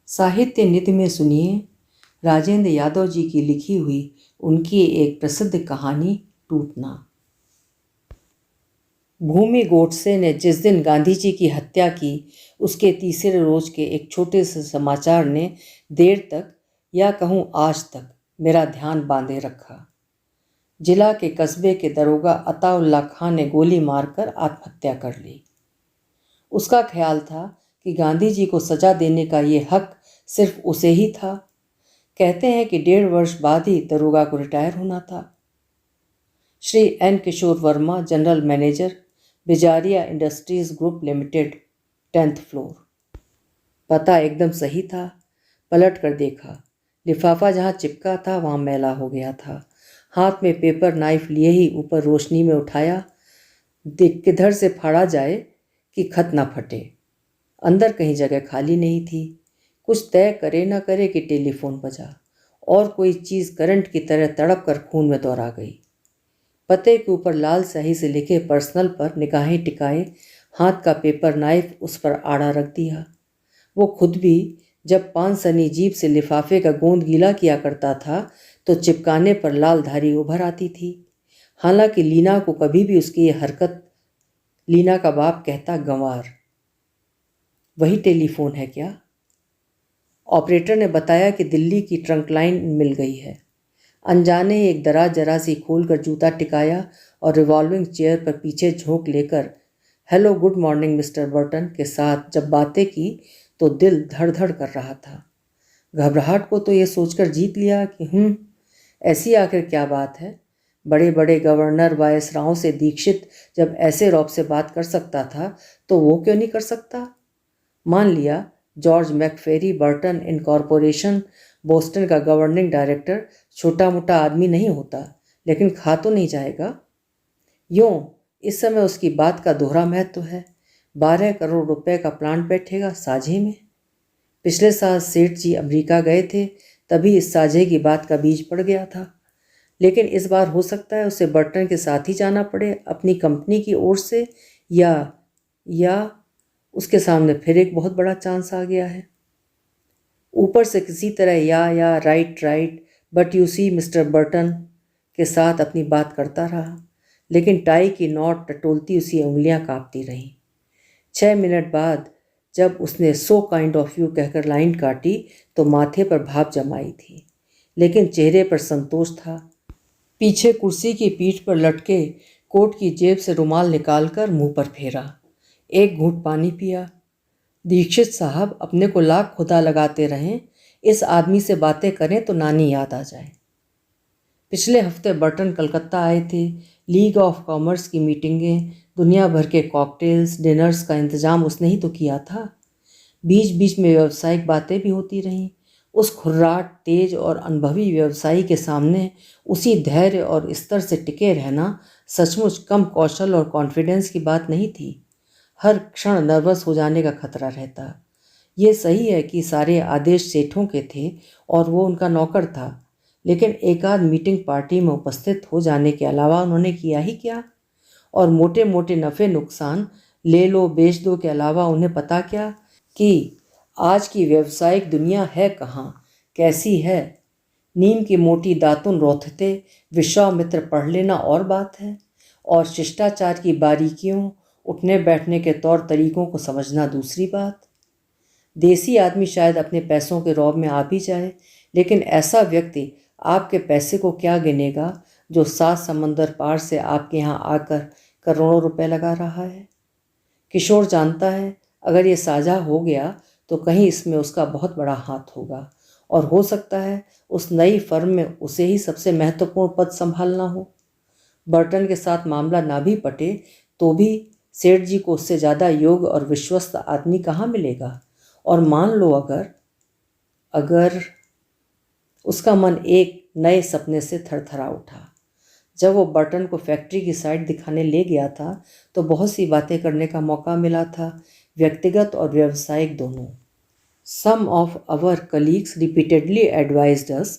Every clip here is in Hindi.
साहित्य निधि में सुनिए राजेंद्र यादव जी की लिखी हुई उनकी एक प्रसिद्ध कहानी टूटना। भूमि गोडसे ने जिस दिन गांधी जी की हत्या की उसके तीसरे रोज के एक छोटे से समाचार ने देर तक या कहूँ आज तक मेरा ध्यान बांधे रखा। जिला के कस्बे के दरोगा अताउल्ला खान ने गोली मारकर आत्महत्या कर ली। उसका ख्याल था कि गांधी जी को सजा देने का ये हक सिर्फ उसे ही था। कहते हैं कि 1.5 वर्ष बाद ही दरोगा को रिटायर होना था। Shri N Kishore Verma, general manager, Bijaria industries group limited, 10th floor. पता एकदम सही था। पलट कर देखा, लिफाफा जहाँ चिपका था वहाँ मैला हो गया था। हाथ में पेपर नाइफ लिए ही ऊपर रोशनी में उठाया, किधर से फाड़ा जाए कि खत न फटे। अंदर कहीं जगह खाली नहीं थी। कुछ तय करे न करे कि टेलीफोन बजा और कोई चीज़ करंट की तरह तड़प कर खून में दौड़ा गई। पते के ऊपर लाल स्याही से लिखे पर्सनल पर निगाहें टिकाए, हाथ का पेपर नाइफ उस पर आड़ा रख दिया। वो खुद भी जब पान सनी जीभ से लिफाफे का गोंद गीला किया करता था तो चिपकाने पर लाल धारी उभर आती थी। हालांकि लीना को कभी भी उसकी ये हरकत, लीना का बाप कहता गंवार। वही टेलीफोन है क्या? ऑपरेटर ने बताया कि दिल्ली की ट्रंक लाइन मिल गई है। अनजाने ही एक दराज जरा सी खोलकर जूता टिकाया और रिवॉल्विंग चेयर पर पीछे झोंक लेकर hello good morning mister Burton के साथ जब बातें की तो दिल धड़ धड़ कर रहा था। घबराहट को तो ये सोचकर जीत लिया कि ऐसी आखिर क्या बात है। बड़े बड़े गवर्नर वायसरायों से दीक्षित जब ऐसे रौब से बात कर सकता था तो वो क्यों नहीं कर सकता। मान लिया जॉर्ज मैकफेरी बर्टन इनकॉर्पोरेशन बोस्टन का गवर्निंग डायरेक्टर छोटा मोटा आदमी नहीं होता, लेकिन खा तो नहीं जाएगा। यूँ इस समय उसकी बात का दोहरा महत्व है। 12 करोड़ रुपए का प्लांट बैठेगा साझे में। पिछले साल सेठ जी अमेरिका गए थे, तभी इस साझे की बात का बीज पड़ गया था। लेकिन इस बार हो सकता है उसे बर्टन के साथ ही जाना पड़े अपनी कंपनी की ओर से, या उसके सामने फिर एक बहुत बड़ा चांस आ गया है। ऊपर से किसी तरह या right but you see mister Burton के साथ अपनी बात करता रहा, लेकिन टाई की नॉट टटोलती उसी उंगलियां कांपती रहीं। 6 मिनट बाद जब उसने सो काइंड ऑफ यू कहकर लाइन काटी तो माथे पर भाप जमाई थी, लेकिन चेहरे पर संतोष था। पीछे कुर्सी की पीठ पर लटके कोट की जेब से रुमाल निकालकर मुंह पर फेरा। एक घूंट पानी पिया। दीक्षित साहब अपने को लाख खुदा लगाते रहें, इस आदमी से बातें करें तो नानी याद आ जाए। पिछले हफ्ते बर्टन कलकत्ता आए थे। लीग ऑफ कॉमर्स की मीटिंगें, दुनिया भर के कॉकटेल्स डिनर्स का इंतजाम उसने ही तो किया था। बीच बीच में व्यावसायिक बातें भी होती रहीं। उस खुर्राट तेज और अनुभवी व्यवसायी के सामने उसी धैर्य और स्तर से टिके रहना सचमुच कम कौशल और कॉन्फिडेंस की बात नहीं थी। हर क्षण नर्वस हो जाने का खतरा रहता। ये सही है कि सारे आदेश सेठों के थे और वो उनका नौकर था, लेकिन एक आध मीटिंग पार्टी में उपस्थित हो जाने के अलावा उन्होंने किया ही क्या। और मोटे मोटे नफ़े नुकसान, ले लो बेच दो के अलावा उन्हें पता क्या कि आज की व्यावसायिक दुनिया है कहाँ, कैसी है। नीम की मोटी दातुन रोथते विश्वामित्र पढ़ लेना और बात है, और शिष्टाचार की बारीकियों, उठने बैठने के तौर तरीकों को समझना दूसरी बात। देसी आदमी शायद अपने पैसों के रौब में आ भी जाए, लेकिन ऐसा व्यक्ति आपके पैसे को क्या गिनेगा जो 7 समंदर पार से आपके यहाँ आकर करोड़ों रुपए लगा रहा है। किशोर जानता है अगर ये साझा हो गया तो कहीं इसमें उसका बहुत बड़ा हाथ होगा, और हो सकता है उस नई फर्म में उसे ही सबसे महत्वपूर्ण पद संभालना हो। बर्टन के साथ मामला ना भी पटे तो भी सेठ जी को उससे ज़्यादा योग्य और विश्वस्त आदमी कहाँ मिलेगा। और मान लो अगर उसका मन एक नए सपने से थरथरा उठा। जब वो बर्टन को फैक्ट्री की साइड दिखाने ले गया था तो बहुत सी बातें करने का मौका मिला था, व्यक्तिगत और व्यावसायिक दोनों। Some of our colleagues repeatedly advised us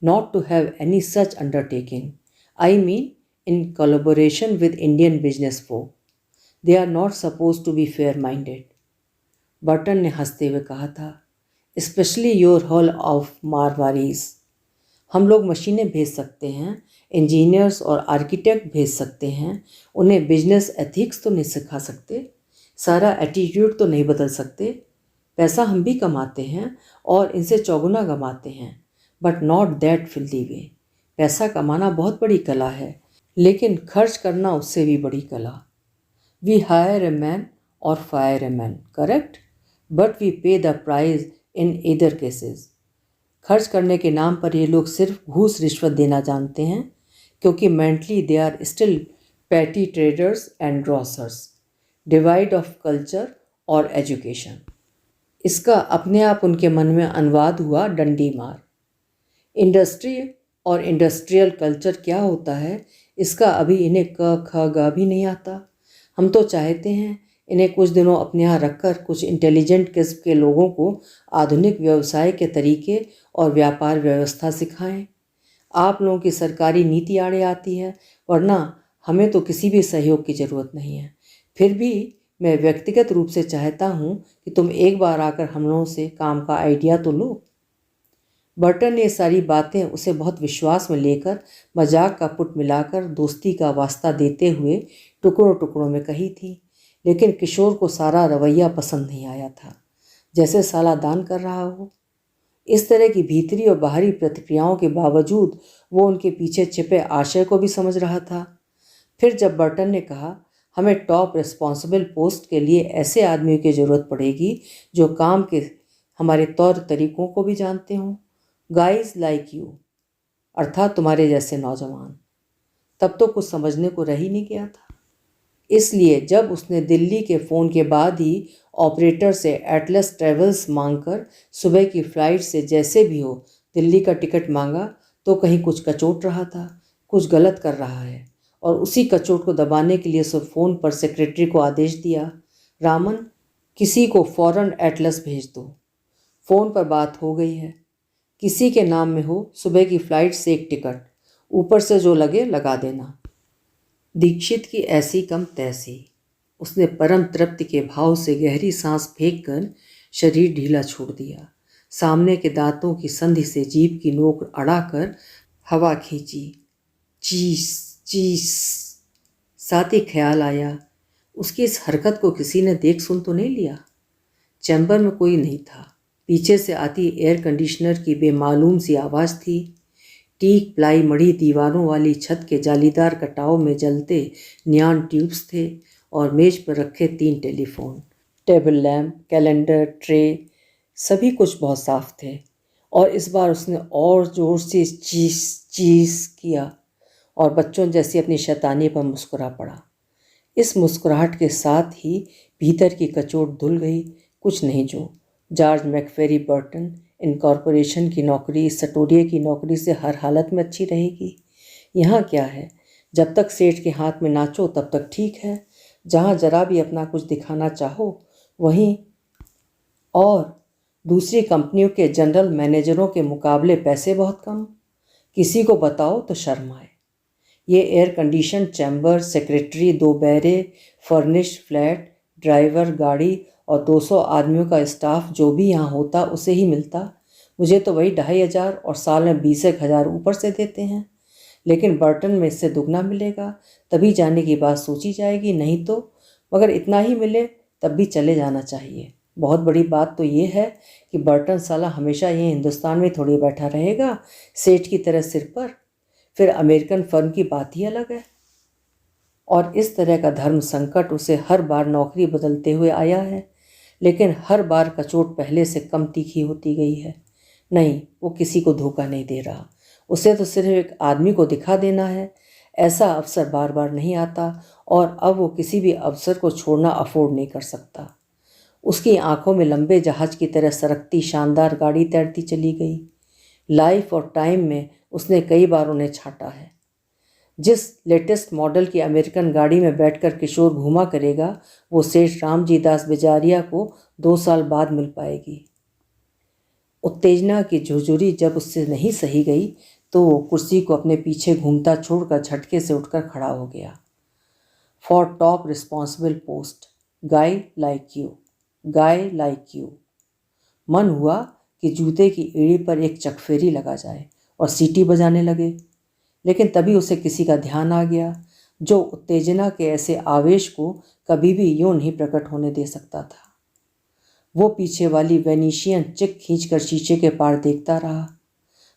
not to have any such undertaking. I mean, in collaboration with Indian business folk. They are not supposed to be fair-minded. Burton ने हंसते हुए कहा था, स्पेशली योर हॉल ऑफ मारवारीज। हम लोग मशीनें भेज सकते हैं, इंजीनियर्स और आर्किटेक्ट भेज सकते हैं, उन्हें बिजनेस एथिक्स तो नहीं सिखा सकते, सारा एटीट्यूड तो नहीं बदल सकते। पैसा हम भी कमाते हैं और इनसे चौगुना कमाते हैं, बट नॉट दैट फिल्दी वे। पैसा कमाना बहुत बड़ी कला है, लेकिन खर्च करना उससे भी बड़ी कला। वी हायर ए मैन और fire a man, correct, but we pay the price in either cases. खर्च करने के नाम पर ये लोग सिर्फ घूस रिश्वत देना जानते हैं, क्योंकि mentally they are still petty traders and grocers, divide of culture और एजुकेशन। इसका अपने आप उनके मन में अनुवाद हुआ डंडी मार। इंडस्ट्री और इंडस्ट्रियल कल्चर क्या होता है, इसका अभी इन्हें क ख ग भी नहीं आता। हम तो चाहते हैं इन्हें कुछ दिनों अपने यहाँ रखकर कुछ इंटेलिजेंट किस्म के लोगों को आधुनिक व्यवसाय के तरीके और व्यापार व्यवस्था सिखाएं। आप लोगों की सरकारी नीति आड़े आती है, वरना हमें तो किसी भी सहयोग की ज़रूरत नहीं है। फिर भी मैं व्यक्तिगत रूप से चाहता हूँ कि तुम एक बार आकर हम लोगों से काम का आइडिया तो लो। बर्टन ने ये सारी बातें उसे बहुत विश्वास में लेकर मजाक का पुट मिलाकर दोस्ती का वास्ता देते हुए टुकड़ों टुकड़ों में कही थी, लेकिन किशोर को सारा रवैया पसंद नहीं आया था, जैसे साला दान कर रहा हो। इस तरह की भीतरी और बाहरी प्रतिक्रियाओं के बावजूद वो उनके पीछे छिपे आशय को भी समझ रहा था। फिर जब बर्टन ने कहा, हमें टॉप रिस्पॉन्सिबल पोस्ट के लिए ऐसे आदमियों की ज़रूरत पड़ेगी जो काम के हमारे तौर तरीकों को भी जानते हों, गाइज लाइक यू, अर्थात तुम्हारे जैसे नौजवान। तब तो कुछ समझने को रह ही नहीं गया था। इसलिए जब उसने दिल्ली के फ़ोन के बाद ही ऑपरेटर से एटलस ट्रेवल्स मांगकर सुबह की फ़्लाइट से जैसे भी हो दिल्ली का टिकट मांगा, तो कहीं कुछ कचोट रहा था, कुछ गलत कर रहा है। और उसी कचोट को दबाने के लिए उसने फ़ोन पर सेक्रेटरी को आदेश दिया, रामन, किसी को फ़ौरन एटलस भेज दो। फ़ोन पर बात हो गई है, किसी के नाम में हो सुबह की फ़्लाइट से एक टिकट, ऊपर से जो लगे लगा देना। दीक्षित की ऐसी कम तैसी। उसने परम तृप्ति के भाव से गहरी सांस फेंक कर शरीर ढीला छोड़ दिया। सामने के दांतों की संधि से जीभ की नोक अड़ाकर हवा खींची। चीस चीस। साथ ही ख्याल आया, उसकी इस हरकत को किसी ने देख सुन तो नहीं लिया। चैम्बर में कोई नहीं था। पीछे से आती एयर कंडीशनर की बेमालूम सी आवाज़ थी। टीक प्लाई मढ़ी दीवारों वाली छत के जालीदार कटाव में जलते नियॉन ट्यूब्स थे और मेज पर रखे 3 telephone, table lamp, calendar, tray, सभी कुछ बहुत साफ थे। और इस बार उसने और ज़ोर से चीस चीस किया और बच्चों जैसी अपनी शैतानी पर मुस्कुरा पड़ा। इस मुस्कुराहट के साथ ही भीतर की कचोट धुल गई। कुछ नहीं जो जॉर्ज मैकफेरी बर्टन इनकॉर्पोरेशन की नौकरी सटोरिये की नौकरी से हर हालत में अच्छी रहेगी। यहाँ क्या है, जब तक सेठ के हाथ में नाचो तब तक ठीक है। जहाँ जरा भी अपना कुछ दिखाना चाहो वहीं, और दूसरी कंपनियों के जनरल मैनेजरों के मुकाबले पैसे बहुत कम। किसी को बताओ तो शर्म आए। ये एयर कंडीशन चैम्बर, सेक्रेटरी, 2 बैरे, फर्निश्ड फ्लैट, ड्राइवर, गाड़ी और 200 आदमियों का स्टाफ जो भी यहाँ होता उसे ही मिलता। मुझे तो वही 2,500 और साल में 20,000 ऊपर से देते हैं। लेकिन बर्टन में इससे दुगना मिलेगा, तभी जाने की बात सोची जाएगी, नहीं तो। मगर इतना ही मिले तब भी चले जाना चाहिए। बहुत बड़ी बात तो ये है कि बर्टन साला हमेशा ये हिंदुस्तान में थोड़ी बैठा रहेगा सेठ की तरह सिर पर। फिर अमेरिकन फर्म की बात ही अलग है। और इस तरह का धर्म संकट उसे हर बार नौकरी बदलते हुए आया है, लेकिन हर बार कचोट पहले से कम तीखी होती गई है। नहीं, वो किसी को धोखा नहीं दे रहा। उसे तो सिर्फ एक आदमी को दिखा देना है। ऐसा अवसर बार बार नहीं आता और अब वो किसी भी अवसर को छोड़ना अफोर्ड नहीं कर सकता। उसकी आंखों में लंबे जहाज की तरह सरकती शानदार गाड़ी तैरती चली गई। लाइफ और टाइम में उसने कई बार उन्हें छांटा है। जिस लेटेस्ट मॉडल की अमेरिकन गाड़ी में बैठकर किशोर घूमा करेगा, वो सेठ रामजी दास बिजारिया को 2 साल बाद मिल पाएगी। उत्तेजना की झुरझुरी जब उससे नहीं सही गई तो वो कुर्सी को अपने पीछे घूमता छोड़कर झटके से उठकर खड़ा हो गया। For top responsible post, guy like you, guy like you. मन हुआ कि जूते की एड़ी पर एक चकफेरी लगा जाए और सीटी बजाने लगे। लेकिन तभी उसे किसी का ध्यान आ गया जो उत्तेजना के ऐसे आवेश को कभी भी यूं नहीं प्रकट होने दे सकता था। वो पीछे वाली वेनीशियन चिक खींचकर शीशे के पार देखता रहा।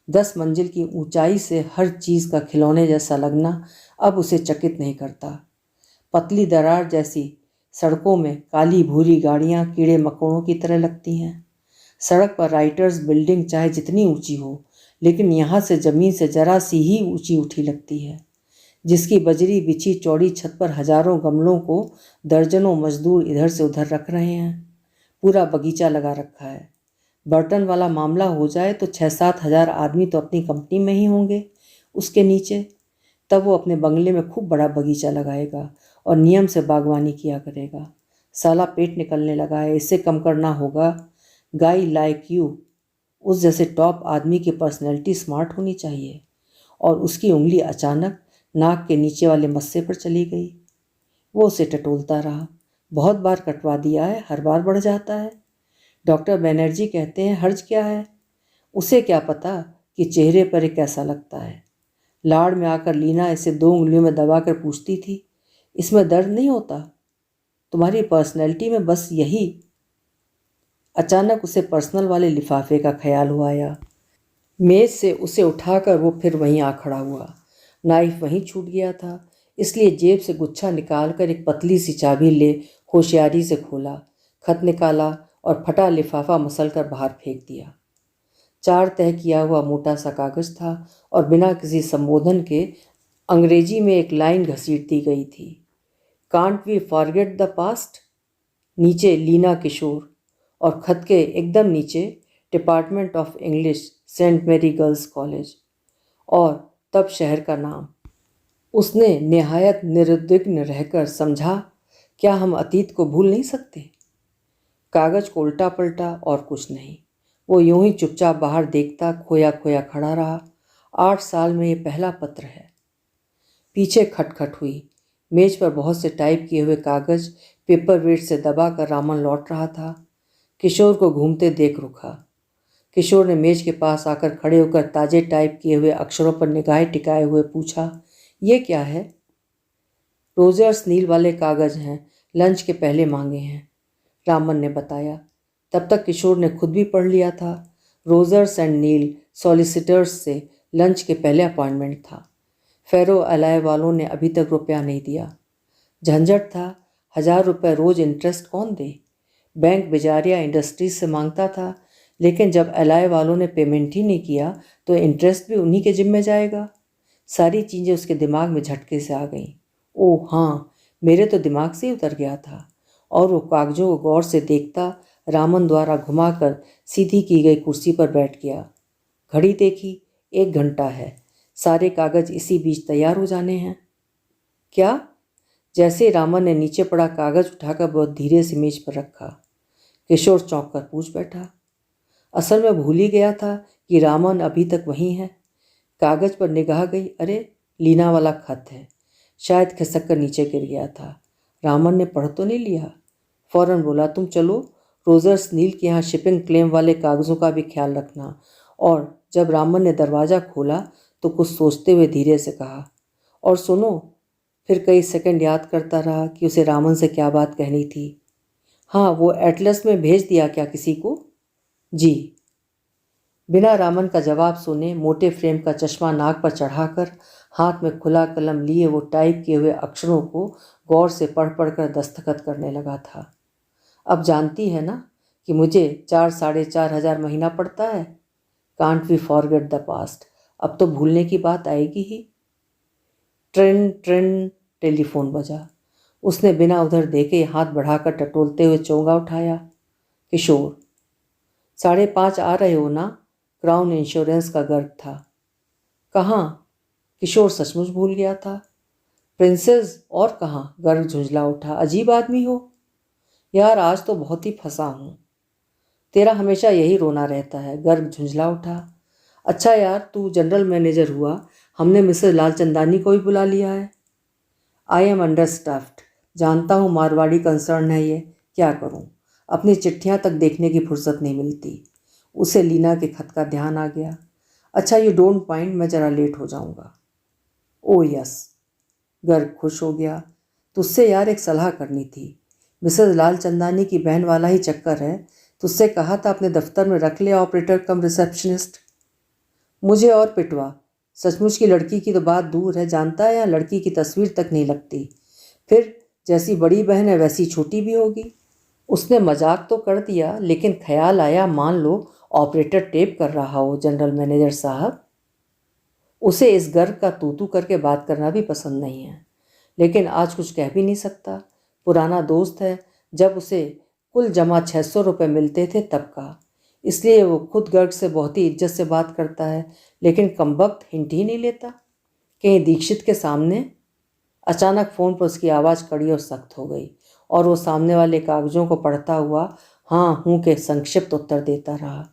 10 मंजिल की ऊंचाई से हर चीज का खिलौने जैसा लगना अब उसे चकित नहीं करता। पतली दरार जैसी सड़कों में काली भूरी गाड़ियां कीड़े मकोड़ों की तरह लगती हैं। सड़क पर राइटर्स बिल्डिंग चाहे जितनी ऊंची हो, लेकिन यहाँ से जमीन से जरा सी ही ऊंची उठी लगती है, जिसकी बजरी बिछी चौड़ी छत पर हजारों गमलों को दर्जनों मजदूर इधर से उधर रख रहे हैं। पूरा बगीचा लगा रखा है। बर्तन वाला मामला हो जाए तो 6-7 हजार आदमी तो अपनी कंपनी में ही होंगे उसके नीचे। तब वो अपने बंगले में खूब बड़ा बगीचा लगाएगा और नियम से बागवानी किया करेगा। साला पेट निकलने लगा है, इससे कम करना होगा। गाय लाइक यू, उस जैसे टॉप आदमी की पर्सनैलिटी स्मार्ट होनी चाहिए। और उसकी उंगली अचानक नाक के नीचे वाले मस्से पर चली गई। वो उसे टटोलता रहा। बहुत बार कटवा दिया है, हर बार बढ़ जाता है। डॉक्टर बनर्जी कहते हैं हर्ज क्या है। उसे क्या पता कि चेहरे पर ये कैसा लगता है। लाड़ में आकर लीना इसे 2 उंगलियों में दबाकर पूछती थी, इसमें दर्द नहीं होता? तुम्हारी पर्सनैलिटी में बस यही। अचानक उसे पर्सनल वाले लिफाफे का ख्याल हुआ आया। मेज से उसे उठाकर वो फिर वहीं आ खड़ा हुआ। नाइफ वहीं छूट गया था, इसलिए जेब से गुच्छा निकालकर एक पतली सी चाबी ले होशियारी से खोला, खत निकाला और फटा लिफाफा मसलकर बाहर फेंक दिया। 4 तह किया हुआ मोटा सा कागज था और बिना किसी संबोधन के अंग्रेजी में एक लाइन घसीट दी गई थी, can't we forget the past. नीचे लीना किशोर और खत के एकदम नीचे department of English, Saint Mary girls college, और तब शहर का नाम। उसने निहायत निरुद्विग्न रहकर समझा, क्या हम अतीत को भूल नहीं सकते? कागज को उल्टा पलटा और कुछ नहीं। वो यूं ही चुपचाप बाहर देखता खोया खोया खड़ा रहा। 8 साल में ये पहला पत्र है। पीछे खटखट हुई। मेज पर बहुत से टाइप किए हुए कागज पेपर वेट से दबाकर रामन लौट रहा था। किशोर को घूमते देख रुका। किशोर ने मेज के पास आकर खड़े होकर ताजे टाइप किए हुए अक्षरों पर निगाहें टिकाए हुए पूछा, ये क्या है? रोजर्स नील वाले कागज हैं, लंच के पहले मांगे हैं, रामन ने बताया। तब तक किशोर ने खुद भी पढ़ लिया था। रोजर्स एंड नील सॉलिसिटर्स से लंच के पहले अपॉइंटमेंट था। फेरो अलाय वालों ने अभी तक रुपया नहीं दिया। झंझट था, 1000 रुपये रोज इंटरेस्ट कौन दे? बैंक बिजारिया इंडस्ट्रीज से मांगता था, लेकिन जब अलाय वालों ने पेमेंट ही नहीं किया तो इंटरेस्ट भी उन्हीं के जिम्मे जाएगा। सारी चीज़ें उसके दिमाग में झटके से आ गईं। ओह हाँ, मेरे तो दिमाग से ही उतर गया था। और वो कागजों को गौर से देखता रामन द्वारा घुमाकर सीधी की गई कुर्सी पर बैठ गया। घड़ी देखी, 1 घंटा है। सारे कागज इसी बीच तैयार हो जाने हैं। क्या? जैसे रामन ने नीचे पड़ा कागज उठाकर बहुत धीरे से मेज पर रखा, किशोर चौंक कर पूछ बैठा। असल में भूल ही गया था कि रामन अभी तक वहीं है। कागज पर निगाह गई, अरे लीना वाला खत है। शायद खिसक कर नीचे गिर गया था। रामन ने पढ़ तो नहीं लिया। फौरन बोला, तुम चलो, रोजर्स नील के यहाँ शिपिंग क्लेम वाले कागज़ों का भी ख्याल रखना। और जब रामन ने दरवाज़ा खोला तो कुछ सोचते हुए धीरे से कहा, और सुनो। फिर कई सेकंड याद करता रहा कि उसे रामन से क्या बात कहनी थी। हाँ, वो एटलस में भेज दिया क्या किसी को? जी। बिना रामन का जवाब सुने मोटे फ्रेम का चश्मा नाक पर चढ़ाकर हाथ में खुला कलम लिए वो टाइप किए हुए अक्षरों को गौर से पढ़ पढ़ कर दस्तखत करने लगा था। अब जानती है ना कि मुझे 4-4.5 हजार महीना पड़ता है। Can't we forget the past. अब तो भूलने की बात आएगी ही। ट्रेन ट्रेन टेलीफोन बजा। उसने बिना उधर देखे हाथ बढ़ाकर टटोलते हुए चोंगा उठाया। किशोर। 5:30 आ रहे हो ना? क्राउन इंश्योरेंस का गर्ग था। कहाँ? किशोर सचमुच भूल गया था। प्रिंसेस और कहाँ? गर्ग झुंझला उठा। अजीब आदमी हो यार, आज तो बहुत ही फंसा हूँ। तेरा हमेशा यही रोना रहता है, गर्ग झुंझला उठा। अच्छा यार, तू जनरल मैनेजर हुआ, हमने मिसेस लालचंदानी को भी बुला लिया है। I am understaffed. जानता हूँ मारवाड़ी कंसर्न है ये, क्या करूँ, अपनी चिट्ठियाँ तक देखने की फुर्सत नहीं मिलती। उसे लीना के खत का ध्यान आ गया। अच्छा, यू डोंट माइंड, मैं ज़रा लेट हो जाऊँगा। ओ यस। गर्ग खुश हो गया। तुझसे यार एक सलाह करनी थी। मिसेस लालचंदानी की बहन वाला ही चक्कर है। तुझसे कहा था अपने दफ्तर में रख ले ऑपरेटर कम रिसेप्शनिस्ट। मुझे और पिटवा। सचमुच की लड़की की तो बात दूर है, जानता है, यहाँ लड़की की तस्वीर तक नहीं लगती। फिर जैसी बड़ी बहन है वैसी छोटी भी होगी। उसने मजाक तो कर दिया, लेकिन ख्याल आया मान लो ऑपरेटर टेप कर रहा हो जनरल मैनेजर साहब। उसे इस गर्व का तू करके बात करना भी पसंद नहीं है, लेकिन आज कुछ कह भी नहीं सकता। पुराना दोस्त है, जब उसे कुल जमा 600 रुपये मिलते थे तब का, इसलिए वो खुद गर्ग से बहुत ही इज्जत से बात करता है, लेकिन कमबख्त हिंट ही नहीं लेता। कहीं दीक्षित के सामने। अचानक फ़ोन पर उसकी आवाज़ कड़ी और सख्त हो गई और वो सामने वाले कागजों को पढ़ता हुआ हाँ हूँ के संक्षिप्त उत्तर देता रहा।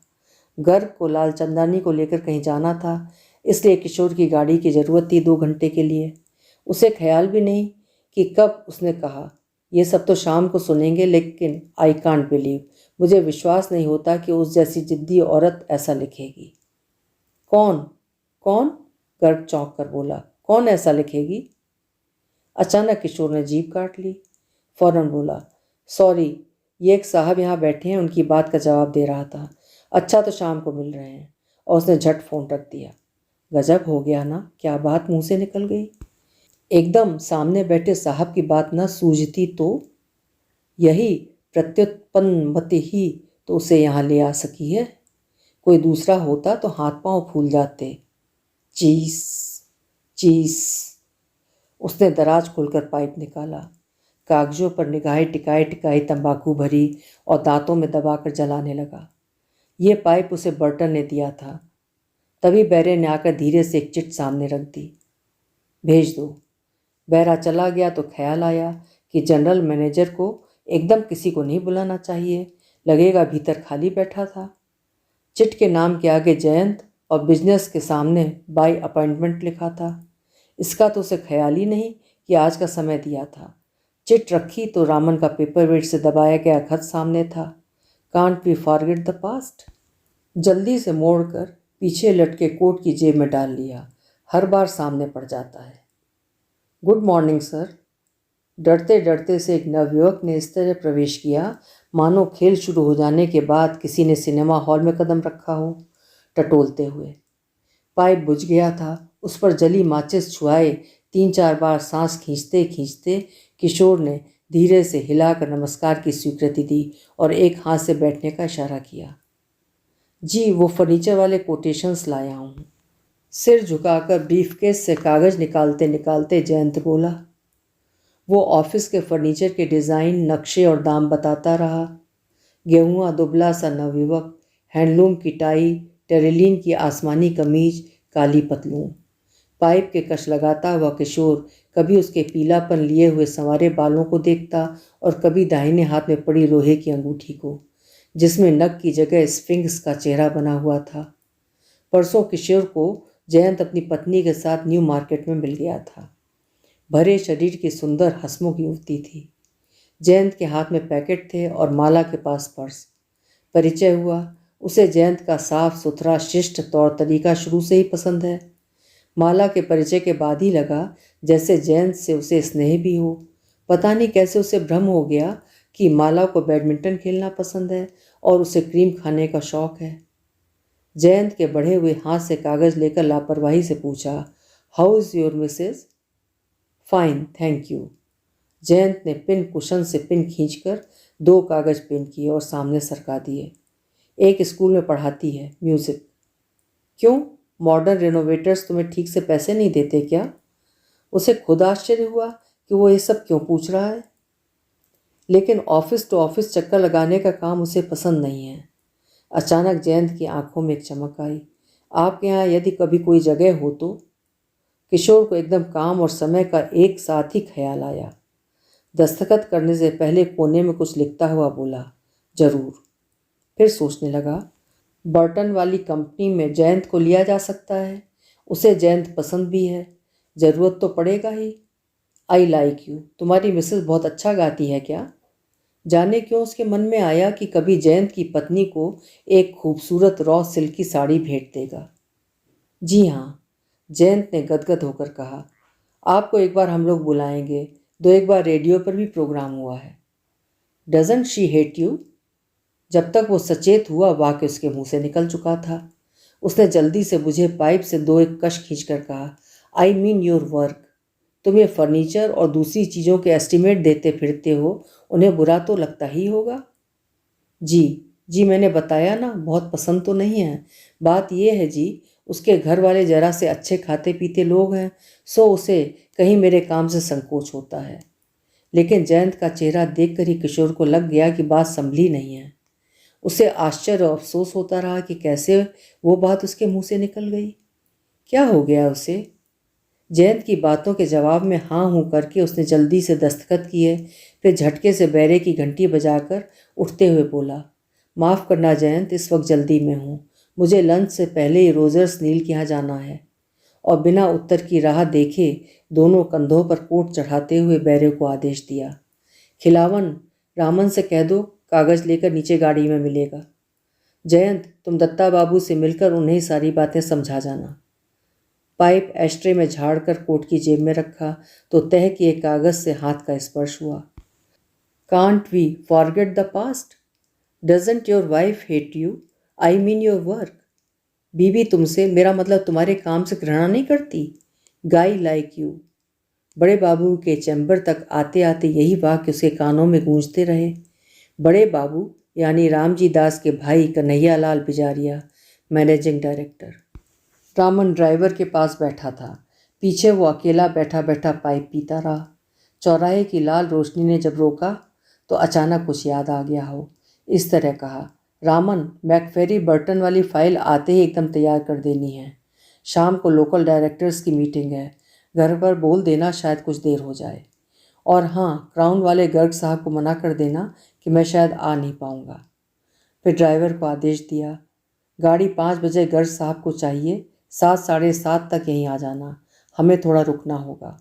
गर्ग को लालचंदानी को लेकर कहीं जाना था, इसलिए किशोर की गाड़ी की ज़रूरत थी 2 घंटे के लिए। उसे ख्याल भी नहीं कि कब उसने कहा, ये सब तो शाम को सुनेंगे, लेकिन आई कांट बिलीव, मुझे विश्वास नहीं होता कि उस जैसी जिद्दी औरत ऐसा लिखेगी। कौन कौन? गर्ग चौंक कर बोला, कौन ऐसा लिखेगी? अचानक किशोर ने जीभ काट ली। फौरन बोला, सॉरी, ये एक साहब यहाँ बैठे हैं, उनकी बात का जवाब दे रहा था। अच्छा, तो शाम को मिल रहे हैं। और उसने झट फ़ोन रख दिया। गजब हो गया ना, क्या बात मुंह से निकल गई। एकदम सामने बैठे साहब की बात न सूझती तो यही प्रत्युत्पन्नमति ही तो उसे यहाँ ले आ सकी है। कोई दूसरा होता तो हाथ पांव फूल जाते। चीस चीस। उसने दराज खोलकर पाइप निकाला, कागजों पर निगाहें टिकाए टिकाई तंबाकू भरी और दांतों में दबाकर जलाने लगा। ये पाइप उसे बर्टन ने दिया था। तभी बैरे ने आकर धीरे से एक चिट सामने रख दी। भेज दो। बैरा चला गया तो ख्याल आया कि जनरल मैनेजर को एकदम किसी को नहीं बुलाना चाहिए, लगेगा भीतर खाली बैठा था। चिट के नाम के आगे जयंत और बिजनेस के सामने बाय अपॉइंटमेंट लिखा था। इसका तो उसे ख्याल ही नहीं कि आज का समय दिया था। चिट रखी तो रामन का पेपर वेट से दबाया गया खत सामने था। Can't we forget the past. जल्दी से मोड़कर पीछे लटके कोट की जेब में डाल लिया, हर बार सामने पड़ जाता है। Good morning sir. डरते डरते से एक नवयुवक ने इस तरह प्रवेश किया मानो खेल शुरू हो जाने के बाद किसी ने सिनेमा हॉल में कदम रखा हो, टटोलते हुए। पाइप बुझ गया था। उस पर जली माचिस छुआए 3-4 बार सांस खींचते खींचते किशोर ने धीरे से हिलाकर नमस्कार की स्वीकृति दी और एक हाथ से बैठने का इशारा किया। जी, वो फर्नीचर वाले कोटेशंस लाया हूँ। सिर झुकाकर ब्रीफकेस से कागज़ निकालते निकालते जयंत बोला। वो ऑफिस के फर्नीचर के डिज़ाइन, नक्शे और दाम बताता रहा। गेहुआ दुबला सा नवयुवक, हैंडलूम की टाई, टेरिलीन की आसमानी कमीज, काली पतलून। पाइप के कश लगाता हुआ किशोर कभी उसके पीलापन लिए हुए संवारे बालों को देखता और कभी दाहिने हाथ में पड़ी लोहे की अंगूठी को, जिसमें नग की जगह स्फिंक्स का चेहरा बना हुआ था। परसों किशोर को जयंत अपनी पत्नी के साथ न्यू मार्केट में मिल गया था। भरे शरीर की सुंदर हंसमुख युवती थी। जयंत के हाथ में पैकेट थे और माला के पास पर्स। परिचय हुआ। उसे जयंत का साफ सुथरा शिष्ट तौर तरीका शुरू से ही पसंद है। माला के परिचय के बाद ही लगा जैसे जयंत से उसे स्नेह भी हो। पता नहीं कैसे उसे भ्रम हो गया कि माला को बैडमिंटन खेलना पसंद है और उसे क्रीम खाने का शौक है। जयंत के बढ़े हुए हाथ से कागज़ लेकर लापरवाही से पूछा, how is your missus? Fine, thank you. Jayant ने पिन कुशन से पिन खींचकर 2 कागज़ पिन किए और सामने सरका दिए। एक स्कूल में पढ़ाती है, म्यूज़िक। क्यों, मॉडर्न रेनोवेटर्स तुम्हें ठीक से पैसे नहीं देते क्या? उसे खुद आश्चर्य हुआ कि वो ये सब क्यों पूछ रहा है, लेकिन ऑफिस टू ऑफिस चक्कर लगाने का काम उसे पसंद नहीं है। अचानक जयंत की आंखों में एक चमक आई। आपके यहाँ यदि कभी कोई जगह हो तो? किशोर को एकदम काम और समय का एक साथ ही ख्याल आया। दस्तखत करने से पहले कोने में कुछ लिखता हुआ बोला, जरूर। फिर सोचने लगा, बर्टन वाली कंपनी में जयंत को लिया जा सकता है। उसे जयंत पसंद भी है, ज़रूरत तो पड़ेगा ही। I like you. तुम्हारी मिसेस बहुत अच्छा गाती है क्या? जाने क्यों उसके मन में आया कि कभी जयंत की पत्नी को एक खूबसूरत रॉ सिल्क की साड़ी भेंट देगा। जी हाँ, जयंत ने गदगद होकर कहा, आपको एक बार हम लोग बुलाएंगे, दो एक बार रेडियो पर भी प्रोग्राम हुआ है। Doesn't she hate you? जब तक वो सचेत हुआ वाक्य उसके मुंह से निकल चुका था। उसने जल्दी से बुझे पाइप से दो एक कश खींचकर कहा, आई मीन योर वर्क। तुम ये फर्नीचर और दूसरी चीज़ों के एस्टीमेट देते फिरते हो, उन्हें बुरा तो लगता ही होगा। जी जी, मैंने बताया ना, बहुत पसंद तो नहीं है। बात यह है जी, उसके घर वाले जरा से अच्छे खाते पीते लोग हैं, सो उसे कहीं मेरे काम से संकोच होता है। लेकिन जयंत का चेहरा देखकर ही किशोर को लग गया कि बात संभली नहीं है। उसे आश्चर्य और अफसोस होता रहा कि कैसे वो बात उसके मुंह से निकल गई। क्या हो गया उसे? जयंत की बातों के जवाब में हाँ हूँ करके उसने जल्दी से दस्तखत किए, फिर झटके से बैरे की घंटी बजाकर उठते हुए बोला, माफ़ करना जयंत, इस वक्त जल्दी में हूँ। मुझे लंच से पहले ही रोजर्स नील के यहाँ जाना है। और बिना उत्तर की राह देखे दोनों कंधों पर कोट चढ़ाते हुए बैरे को आदेश दिया, खिलावन, रामन से कह दो कागज़ लेकर नीचे गाड़ी में मिलेगा। जयंत, तुम दत्ता बाबू से मिलकर उन्हें सारी बातें समझा जाना। पाइप एस्ट्रे में झाड़कर कोट की जेब में रखा तो तह किए कागज से हाथ का स्पर्श हुआ। Can't we forget the past? Doesn't your wife hate you? I mean your work. बीवी तुमसे, मेरा मतलब तुम्हारे काम से घृणा नहीं करती? Guy like you. बड़े बाबू के चैम्बर तक आते आते यही वाक्य उसके कानों में गूंजते रहे। बड़े बाबू यानी रामजी दास के भाई Kanhaiya Lal बिजारिया, managing director. Raman driver के पास बैठा था। पीछे वो अकेला बैठा बैठा पाइप पीता रहा। चौराहे की लाल रोशनी ने जब रोका तो अचानक कुछ याद आ गया हो। इस तरह कहा, रामन, मैकफेरी बर्टन वाली फाइल आते ही एकदम तैयार कर देनी है। शाम को लोकल डायरेक्टर्स की मीटिंग है। घर पर बोल देना शायद कुछ देर हो जाए। और हाँ, क्राउन वाले गर्ग साहब को मना कर देना कि मैं शायद आ नहीं पाऊँगा। फिर ड्राइवर को आदेश दिया, गाड़ी 5 बजे गर्ग साहब को चाहिए, 7 साढ़े 7 तक यहीं आ जाना। हमें थोड़ा रुकना होगा।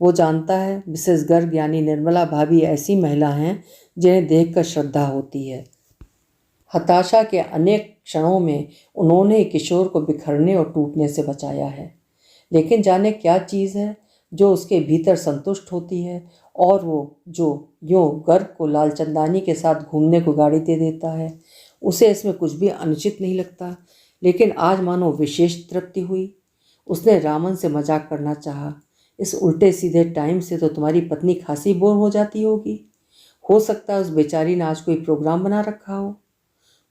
वो जानता है मिसेस गर्ग यानी निर्मला भाभी ऐसी महिला हैं जिन्हें देखकर श्रद्धा होती है। हताशा के अनेक क्षणों में उन्होंने किशोर को बिखरने और टूटने से बचाया है। लेकिन जाने क्या चीज़ है जो उसके भीतर संतुष्ट होती है और वो जो यूँ गर्ग को लालचंदानी के साथ घूमने को गाड़ी दे देता है, उसे इसमें कुछ भी अनुचित नहीं लगता। लेकिन आज मानो विशेष तृप्ति हुई। उसने रामन से मजाक करना चाहा, इस उल्टे सीधे टाइम से तो तुम्हारी पत्नी खासी बोर हो जाती होगी। हो सकता है उस बेचारी ने आज कोई प्रोग्राम बना रखा हो।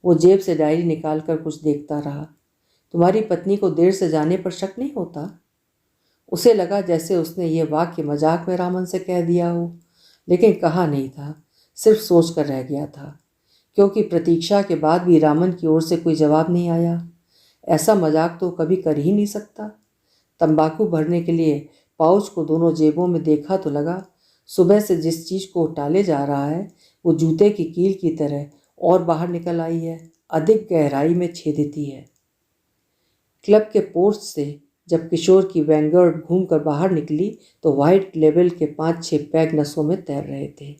वो जेब से डायरी निकाल कर कुछ देखता रहा। तुम्हारी पत्नी को देर से जाने पर शक नहीं होता? उसे लगा जैसे उसने ये वाक्य मजाक में रामन से कह दिया हो, लेकिन कहा नहीं था, सिर्फ सोच कर रह गया था, क्योंकि प्रतीक्षा के बाद भी रामन की ओर से कोई जवाब नहीं आया। ऐसा मजाक तो कभी कर ही नहीं सकता। तंबाकू भरने के लिए पाउच को दोनों जेबों में देखा तो लगा सुबह से जिस चीज़ को टाले जा रहा है वो जूते की कील की तरह और बाहर निकल आई है, अधिक गहराई में छेदती है। क्लब के पोर्च से जब किशोर की वैनगार्ड घूमकर बाहर निकली तो वाइट लेवल के 5-6 पैग नसों में तैर रहे थे।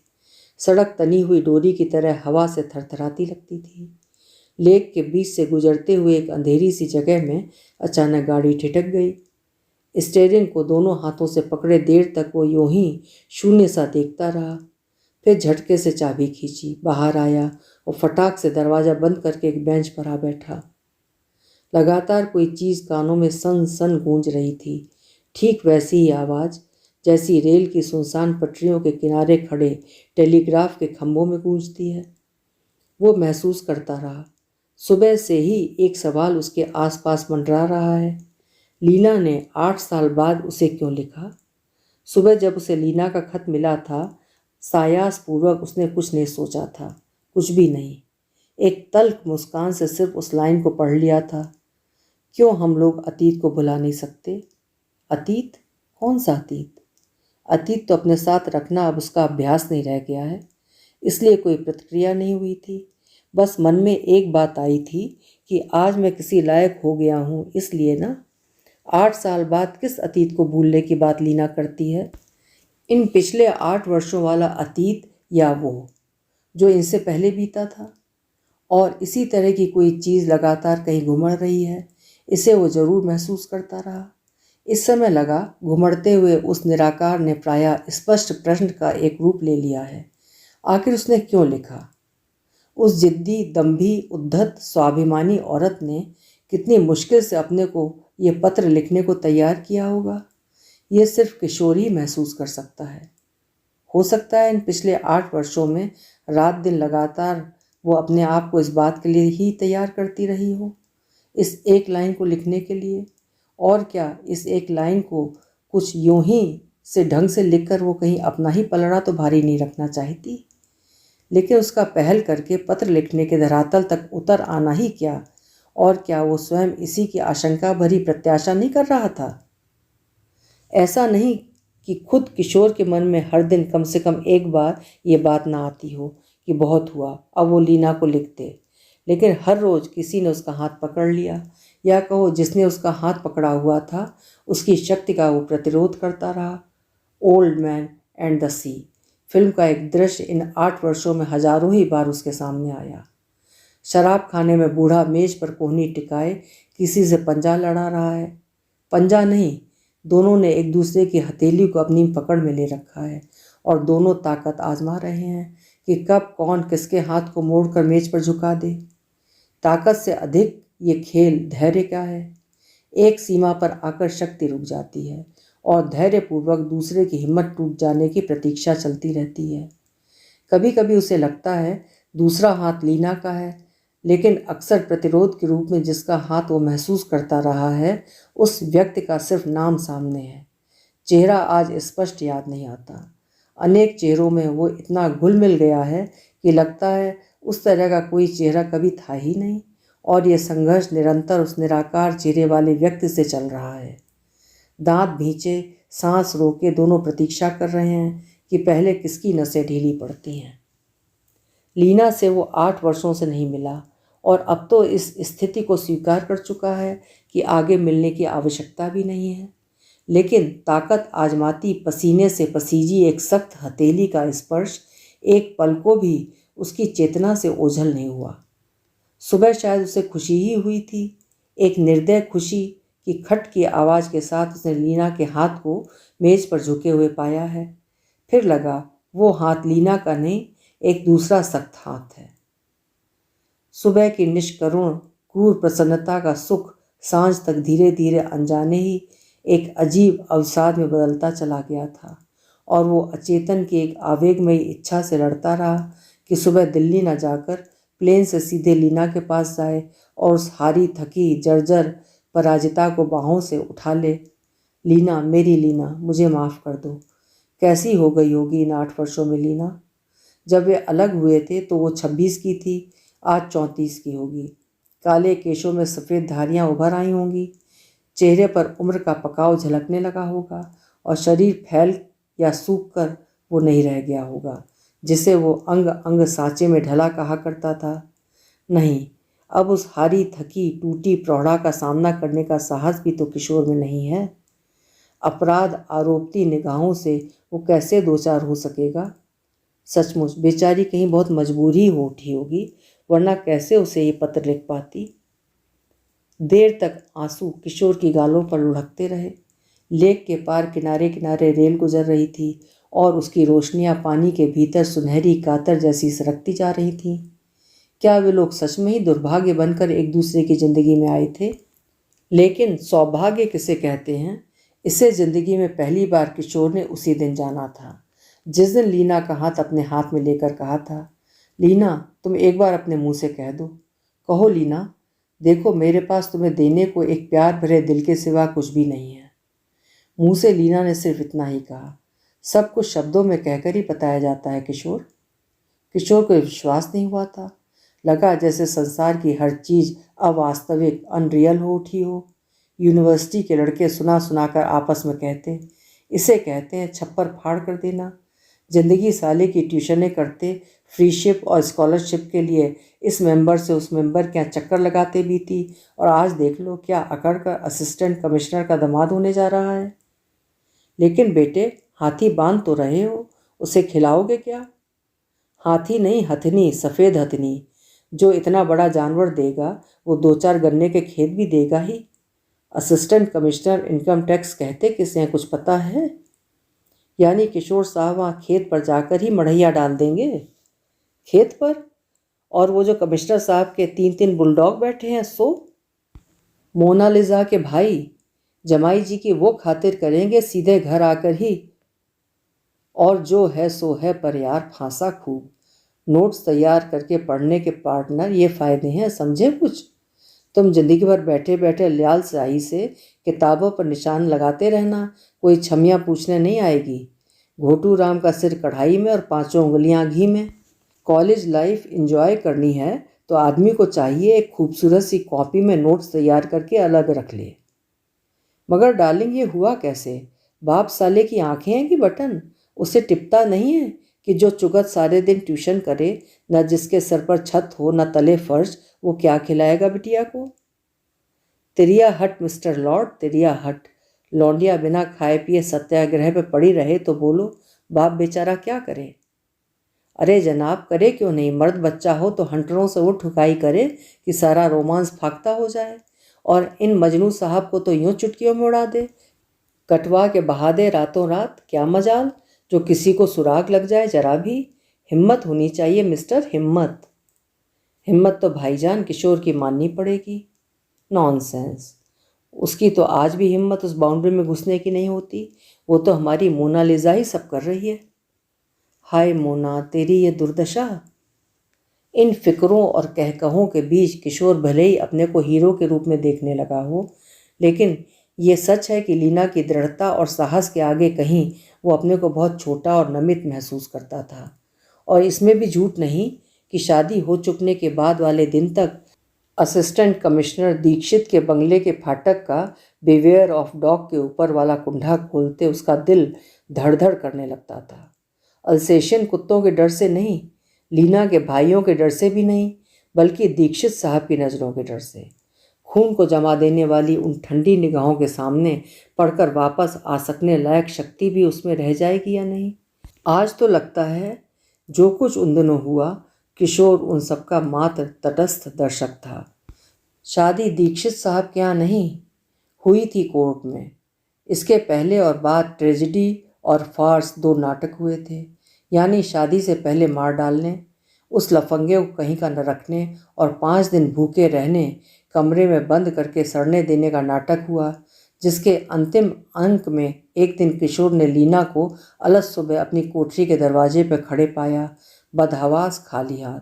सड़क तनी हुई डोरी की तरह हवा से थरथराती लगती थी। लेक के बीच से गुजरते हुए एक अंधेरी सी जगह में अचानक गाड़ी ठिठक गई। स्टीयरिंग को दोनों हाथों से पकड़े देर तक वो यूं ही शून्य सा देखता रहा। फिर झटके से चाबी खींची, बाहर आया और फटाक से दरवाज़ा बंद करके एक बेंच पर आ बैठा। लगातार कोई चीज़ कानों में सन सन गूंज रही थी, ठीक वैसी ही आवाज़ जैसी रेल की सुनसान पटरियों के किनारे खड़े टेलीग्राफ के खंभों में गूंजती है। वो महसूस करता रहा, सुबह से ही एक सवाल उसके आसपास मंडरा रहा है। लीना ने 8 साल बाद उसे क्यों लिखा? सुबह जब उसे लीना का खत मिला था, सायास पूर्वक उसने कुछ नहीं सोचा था, कुछ भी नहीं। एक तल्ख मुस्कान से सिर्फ उस लाइन को पढ़ लिया था, क्यों हम लोग अतीत को भुला नहीं सकते? अतीत? कौन सा अतीत? अतीत तो अपने साथ रखना अब उसका अभ्यास नहीं रह गया है। इसलिए कोई प्रतिक्रिया नहीं हुई थी। बस मन में एक बात आई थी कि आज मैं किसी लायक हो गया हूँ, इसलिए ना। 8 साल बाद किस अतीत को भूलने की बात लीना करती है? इन पिछले 8 वर्षों वाला अतीत या वो? जो इनसे पहले बीता था, और इसी तरह की कोई चीज़ लगातार कहीं घुमड़ रही है, इसे वो जरूर महसूस करता रहा। इस समय लगा घुमड़ते हुए उस निराकार ने प्रायः स्पष्ट प्रश्न का एक रूप ले लिया है। आखिर उसने क्यों लिखा? उस जिद्दी, दम्भी, उद्धत, स्वाभिमानी औरत ने कितनी मुश्किल से अपने को ये पत्र लिखने को तैयार किया होगा, ये सिर्फ किशोर ही महसूस कर सकता है। हो सकता है इन पिछले 8 वर्षों में रात दिन लगातार वो अपने आप को इस बात के लिए ही तैयार करती रही हो, इस एक लाइन को लिखने के लिए। और क्या इस एक लाइन को कुछ यूं ही से ढंग से लिखकर वो कहीं अपना ही पलड़ा तो भारी नहीं रखना चाहती? लेकिन उसका पहल करके पत्र लिखने के धरातल तक उतर आना ही क्या, और क्या वो स्वयं इसी की आशंका भरी प्रत्याशा नहीं कर रहा था? ऐसा नहीं कि खुद किशोर के मन में हर दिन कम से कम एक बार ये बात ना आती हो कि बहुत हुआ, अब वो लीना को लिख दे। लेकिन हर रोज़ किसी ने उसका हाथ पकड़ लिया, या कहो जिसने उसका हाथ पकड़ा हुआ था उसकी शक्ति का वो प्रतिरोध करता रहा। Old man and the sea film का एक दृश्य इन 8 वर्षों में हजारों ही बार उसके सामने आया। शराब खाने में बूढ़ा मेज पर कोहनी टिकाए किसी से पंजा लड़ा रहा है। पंजा नहीं, दोनों ने एक दूसरे की हथेली को अपनी पकड़ में ले रखा है और दोनों ताकत आजमा रहे हैं कि कब कौन किसके हाथ को मोड़कर मेज पर झुका दे। ताकत से अधिक ये खेल धैर्य का है। एक सीमा पर आकर शक्ति रुक जाती है और धैर्यपूर्वक दूसरे की हिम्मत टूट जाने की प्रतीक्षा चलती रहती है। कभी कभी उसे लगता है दूसरा हाथ लीना का है, लेकिन अक्सर प्रतिरोध के रूप में जिसका हाथ वो महसूस करता रहा है उस व्यक्ति का सिर्फ नाम सामने है। चेहरा आज स्पष्ट याद नहीं आता। अनेक चेहरों में वो इतना घुल मिल गया है कि लगता है उस तरह का कोई चेहरा कभी था ही नहीं, और ये संघर्ष निरंतर उस निराकार चेहरे वाले व्यक्ति से चल रहा है। दांत भींचे, सांस रोके दोनों प्रतीक्षा कर रहे हैं कि पहले किसकी नसें ढीली पड़ती हैं। लीना से वो 8 वर्षों से नहीं मिला और अब तो इस स्थिति को स्वीकार कर चुका है कि आगे मिलने की आवश्यकता भी नहीं है। लेकिन ताकत आजमाती पसीने से पसीजी एक सख्त हथेली का स्पर्श एक पल को भी उसकी चेतना से ओझल नहीं हुआ। सुबह शायद उसे खुशी ही हुई थी, एक निर्दय खुशी कि खट की आवाज़ के साथ उसने लीना के हाथ को मेज पर झुके हुए पाया है। फिर लगा वो हाथ लीना का नहीं, एक दूसरा सख्त हाथ है। सुबह की निष्करुण क्रूर प्रसन्नता का सुख सांझ तक धीरे धीरे अनजाने ही एक अजीब अवसाद में बदलता चला गया था, और वो अचेतन की एक आवेगमयी इच्छा से लड़ता रहा कि सुबह दिल्ली न जाकर प्लेन से सीधे लीना के पास जाए और उस हारी थकी जर्जर पराजिता को बाहों से उठा ले। लीना, मेरी लीना, मुझे माफ़ कर दो। कैसी हो गई होगी इन 8 वर्षों में लीना? जब वे अलग हुए थे तो वो 26 की थी, आज 34 की होगी। काले केशों में सफ़ेद धारियां उभर आई होंगी, चेहरे पर उम्र का पकाव झलकने लगा होगा, और शरीर फैल या सूख कर वो नहीं रह गया होगा जिसे वो अंग अंग सांचे में ढला कहा करता था। नहीं, अब उस हारी थकी टूटी प्रौढ़ा का सामना करने का साहस भी तो किशोर में नहीं है। अपराध आरोपती निगाहों से वो कैसे दो चार हो सकेगा? सचमुच बेचारी कहीं बहुत मजबूरी हो उठी होगी, वरना कैसे उसे ये पत्र लिख पाती। देर तक आंसू किशोर की गालों पर लुढ़कते रहे। लेक के पार किनारे किनारे रेल गुजर रही थी और उसकी रोशनियां पानी के भीतर सुनहरी कातर जैसी सरकती जा रही थीं। क्या वे लोग सच में ही दुर्भाग्य बनकर एक दूसरे की जिंदगी में आए थे? लेकिन सौभाग्य किसे कहते हैं, इसे जिंदगी में पहली बार किशोर ने उसी दिन जाना था जिस दिन लीना का हाथ अपने हाथ में लेकर कहा था, लीना, तुम एक बार अपने मुंह से कह दो। कहो लीना, देखो मेरे पास तुम्हें देने को एक प्यार भरे दिल के सिवा कुछ भी नहीं है। मुंह से लीना ने सिर्फ इतना ही कहा। सब कुछ शब्दों में कहकर ही बताया जाता है किशोर। किशोर को विश्वास नहीं हुआ था। लगा जैसे संसार की हर चीज़ अवास्तविक, अनरियल हो उठी हो। यूनिवर्सिटी के लड़के सुना सुना कर आपस में कहते, इसे कहते हैं छप्पर फाड़ कर देना। जिंदगी साले की ट्यूशनें करते, फ्रीशिप और स्कॉलरशिप के लिए इस मेंबर से उस मेंबर के यहाँ चक्कर लगाते भी थी, और आज देख लो क्या अकड़ कर असिस्टेंट कमिश्नर का दामाद होने जा रहा है। लेकिन बेटे, हाथी बांध तो रहे हो, उसे खिलाओगे क्या? हाथी नहीं, हथनी, सफ़ेद हथनी। जो इतना बड़ा जानवर देगा वो 2-4 गन्ने के खेत भी देगा ही। असिस्टेंट कमिश्नर इनकम टैक्स कहते किसे हैं, कुछ पता है? यानी किशोर साहब वहाँ खेत पर जाकर ही मढ़ैया डाल देंगे? खेत पर? और वो जो कमिश्नर साहब के 3-3 बुलडॉग बैठे हैं सो? मोनालिसा के भाई जमाई जी की वो खातिर करेंगे सीधे घर आकर ही। और जो है सो है, पर यार फांसा खूब। नोट्स तैयार करके पढ़ने के पार्टनर ये फ़ायदे हैं, समझे कुछ? तुम जिंदगी भर बैठे बैठे लाल स्याही से किताबों पर निशान लगाते रहना, कोई छमियाँ पूछने नहीं आएगी। घोटू राम का सिर कढ़ाई में और 5 उंगलियां घी में। कॉलेज लाइफ इंजॉय करनी है तो आदमी को चाहिए एक खूबसूरत सी कॉपी में नोट्स तैयार करके अलग रख ले। मगर डार्लिंग ये हुआ कैसे? बाप साले की आंखें हैं कि बटन? उसे टिपता नहीं है कि जो चुगत सारे दिन ट्यूशन करे, न जिसके सर पर छत हो न तले फर्श, वो क्या खिलाएगा बिटिया को? तिरिया हट मिस्टर लॉर्ड, तिरिया हट। लौंडिया बिना खाए पिए सत्याग्रह पे पड़ी रहे तो बोलो, बाप बेचारा क्या करे? अरे जनाब, करे क्यों नहीं? मर्द बच्चा हो तो हंटरों से वो ठुकाई करे कि सारा रोमांस फाख्ता हो जाए, और इन मजनू साहब को तो यूं चुटकियों में उड़ा दे, कटवा के बहा दे रातों रात। क्या मजाल जो किसी को सुराग लग जाए जरा भी। हिम्मत होनी चाहिए मिस्टर, हिम्मत। हिम्मत तो भाईजान किशोर की माननी पड़ेगी। नॉनसेंस। उसकी तो आज भी हिम्मत उस बाउंड्री में घुसने की नहीं होती। वो तो हमारी मोनालिसा ही सब कर रही है। हाय मोना, तेरी ये दुर्दशा। इन फिक्रों और कहकहों के बीच किशोर भले ही अपने को हीरो के रूप में देखने लगा हो, लेकिन ये सच है कि लीना की दृढ़ता और साहस के आगे कहीं वो अपने को बहुत छोटा और नमित महसूस करता था। और इसमें भी झूठ नहीं कि शादी हो चुकने के बाद वाले दिन तक असिस्टेंट कमिश्नर दीक्षित के बंगले के फाटक का बिवेयर ऑफ डॉग के ऊपर वाला कुंडा खोलते उसका दिल धड़ धड़ करने लगता था। अल्सेशियन कुत्तों के डर से नहीं, लीना के भाइयों के डर से भी नहीं, बल्कि दीक्षित साहब की नज़रों के डर से। खून को जमा देने वाली उन ठंडी निगाहों के सामने पढ़कर वापस आ सकने लायक शक्ति भी उसमें रह जाएगी या नहीं? आज तो लगता है जो कुछ उन दिनों हुआ, किशोर उन सबका मात्र तटस्थ दर्शक था। शादी दीक्षित साहब के यहाँ नहीं हुई थी, कोर्ट में। इसके पहले और बाद ट्रेजिडी और फार्स 2 नाटक हुए थे। यानी शादी से पहले मार डालने, उस लफंगे को कहीं का न रखने और 5 दिन भूखे रहने, कमरे में बंद करके सड़ने देने का नाटक हुआ, जिसके अंतिम अंक में एक दिन किशोर ने लीना को अलग सुबह अपनी कोठरी के दरवाजे पर खड़े पाया, बदहवास खाली हाथ।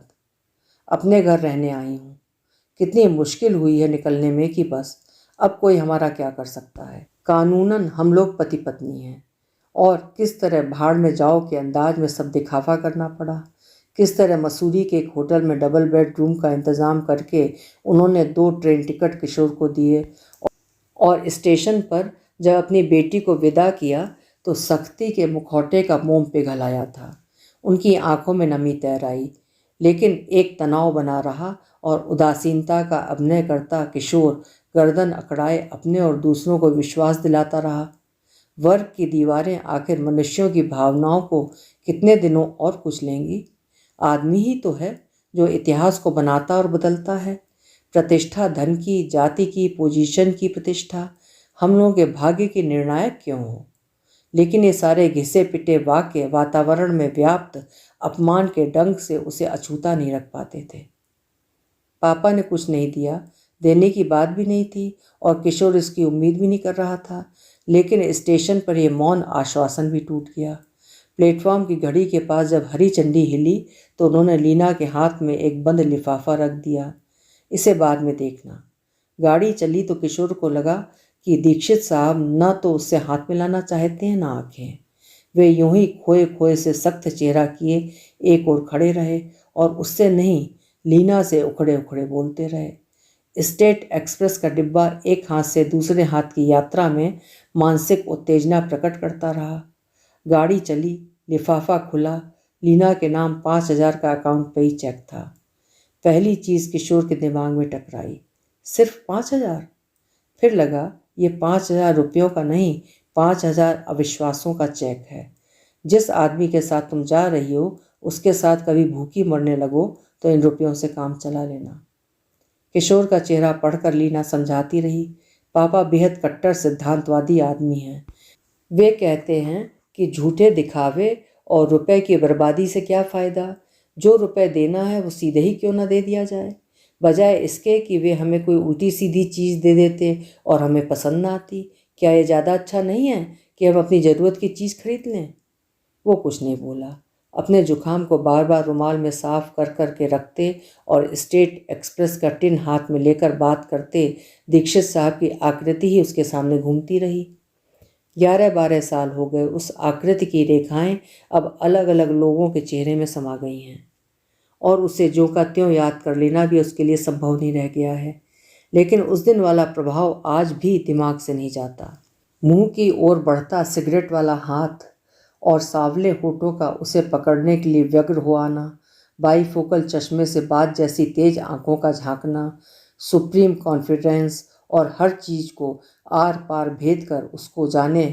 अपने घर रहने आई हूँ। कितनी मुश्किल हुई है निकलने में कि बस अब कोई हमारा क्या कर सकता है। कानूनन हम लोग पति पत्नी हैं। और किस तरह भाड़ में जाओ के अंदाज में सब दिखावा करना पड़ा। किस तरह मसूरी के एक होटल में डबल बेडरूम का इंतज़ाम करके उन्होंने 2 ट्रेन टिकट किशोर को दिए, और स्टेशन पर जब अपनी बेटी को विदा किया तो सख्ती के मुखौटे का मोम पिघल आया था। उनकी आंखों में नमी तैर आई, लेकिन एक तनाव बना रहा, और उदासीनता का अभिनय करता किशोर गर्दन अकड़ाए अपने और दूसरों को विश्वास दिलाता रहा। वर्ग की दीवारें आखिर मनुष्यों की भावनाओं को कितने दिनों और कुचलेंगी लेंगी? आदमी ही तो है जो इतिहास को बनाता और बदलता है। प्रतिष्ठा धन की, जाति की, पोजीशन की प्रतिष्ठा हम लोगों के भाग्य की निर्णायक क्यों हो? लेकिन ये सारे घिसे पिटे वाक्य वातावरण में व्याप्त अपमान के डंक से उसे अछूता नहीं रख पाते थे। पापा ने कुछ नहीं दिया, देने की बात भी नहीं थी, और किशोर इसकी उम्मीद भी नहीं कर रहा था। लेकिन स्टेशन पर यह मौन आश्वासन भी टूट गया। प्लेटफॉर्म की घड़ी के पास जब हरी झंडी हिली तो उन्होंने लीना के हाथ में एक बंद लिफाफा रख दिया। इसे बाद में देखना। गाड़ी चली तो किशोर को लगा कि दीक्षित साहब न तो उससे हाथ मिलाना चाहते हैं, न आंखें। वे यूं ही खोए खोए से सख्त चेहरा किए एक ओर खड़े रहे, और उससे नहीं, लीना से उखड़े उखड़े बोलते रहे। स्टेट एक्सप्रेस का डिब्बा एक हाथ से दूसरे हाथ की यात्रा में मानसिक उत्तेजना प्रकट करता रहा। गाड़ी चली, लिफाफा खुला। लीना के नाम 5,000 का अकाउंट पे ही चेक था। पहली चीज़ किशोर के दिमाग में टकराई, सिर्फ 5,000? फिर लगा ये 5,000 रुपयों का नहीं, 5,000 अविश्वासों का चेक है। जिस आदमी के साथ तुम जा रही हो उसके साथ कभी भूखी मरने लगो तो इन रुपयों से काम चला लेना। किशोर का चेहरा पढ़कर लीना समझाती रही, पापा बेहद कट्टर सिद्धांतवादी आदमी हैं। वे कहते हैं कि झूठे दिखावे और रुपए की बर्बादी से क्या फ़ायदा। जो रुपए देना है वो सीधे ही क्यों ना दे दिया जाए, बजाय इसके कि वे हमें कोई उल्टी सीधी चीज़ दे देते और हमें पसंद ना आती। क्या ये ज़्यादा अच्छा नहीं है कि हम अपनी ज़रूरत की चीज़ खरीद लें? वो कुछ नहीं बोला। अपने जुखाम को बार बार रुमाल में साफ कर कर के रखते और स्टेट एक्सप्रेस का टिन हाथ में लेकर बात करते दीक्षित साहब की आकृति ही उसके सामने घूमती रही। 11-12 साल हो गए। उस आकृति की रेखाएं अब अलग अलग लोगों के चेहरे में समा गई हैं और उसे ज्यों का त्यों याद कर लेना भी उसके लिए संभव नहीं रह गया है। लेकिन उस दिन वाला प्रभाव आज भी दिमाग से नहीं जाता। मुंह की ओर बढ़ता सिगरेट वाला हाथ और सांवले होठों का उसे पकड़ने के लिए व्यग्र हो आना, बाईफोकल चश्मे से बात जैसी तेज आंखों का झांकना, सुप्रीम कॉन्फिडेंस और हर चीज़ को आर पार भेद कर उसको जाने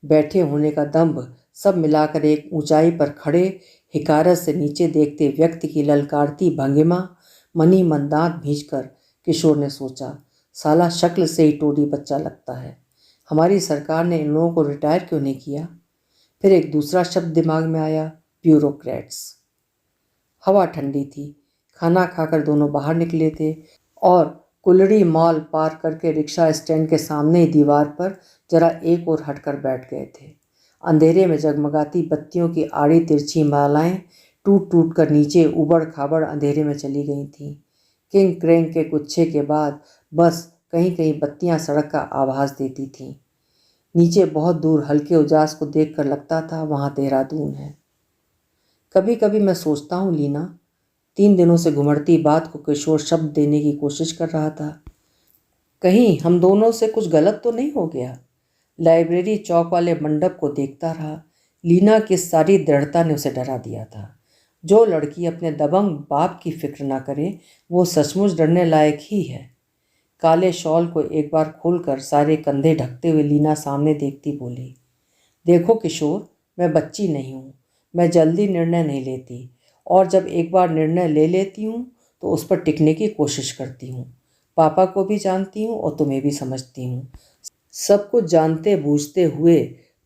बैठे होने का दंभ, सब मिलाकर एक ऊंचाई पर खड़े हिकारत से नीचे देखते व्यक्ति की ललकारती भंगिमा मनी मन दांत भींचकर किशोर ने सोचा, साला शक्ल से ही टोडी बच्चा लगता है। हमारी सरकार ने इन लोगों को रिटायर क्यों नहीं किया? फिर एक दूसरा शब्द दिमाग में आया, ब्यूरोक्रेट्स। हवा ठंडी थी। खाना खाकर दोनों बाहर निकले थे और कुलड़ी मॉल पार करके रिक्शा स्टैंड के सामने ही दीवार पर जरा एक और हटकर बैठ गए थे। अंधेरे में जगमगाती बत्तियों की आड़ी तिरछी मालाएं टूट टूट कर नीचे उबड़ खाबड़ अंधेरे में चली गई थीं। किंग क्रेंग के गुच्छे के बाद बस कहीं कहीं बत्तियां सड़क का आभास देती थीं। नीचे बहुत दूर हल्के उजास को देखकर लगता था वहाँ देहरादून है। कभी कभी मैं सोचता हूँ लीना, 3 दिनों से घुमड़ती बात को किशोर शब्द देने की कोशिश कर रहा था। कहीं हम दोनों से कुछ गलत तो नहीं हो गया? लाइब्रेरी चौक वाले मंडप को देखता रहा। लीना की सारी दृढ़ता ने उसे डरा दिया था। जो लड़की अपने दबंग बाप की फिक्र ना करे वो सचमुच डरने लायक ही है। काले शॉल को एक बार खोलकर सारे कंधे ढकते हुए लीना सामने देखती बोली, देखो किशोर, मैं बच्ची नहीं हूँ। मैं जल्दी निर्णय नहीं लेती और जब एक बार निर्णय ले लेती हूँ तो उस पर टिकने की कोशिश करती हूँ। पापा को भी जानती हूँ और तुम्हें भी समझती हूँ। सब कुछ जानते बूझते हुए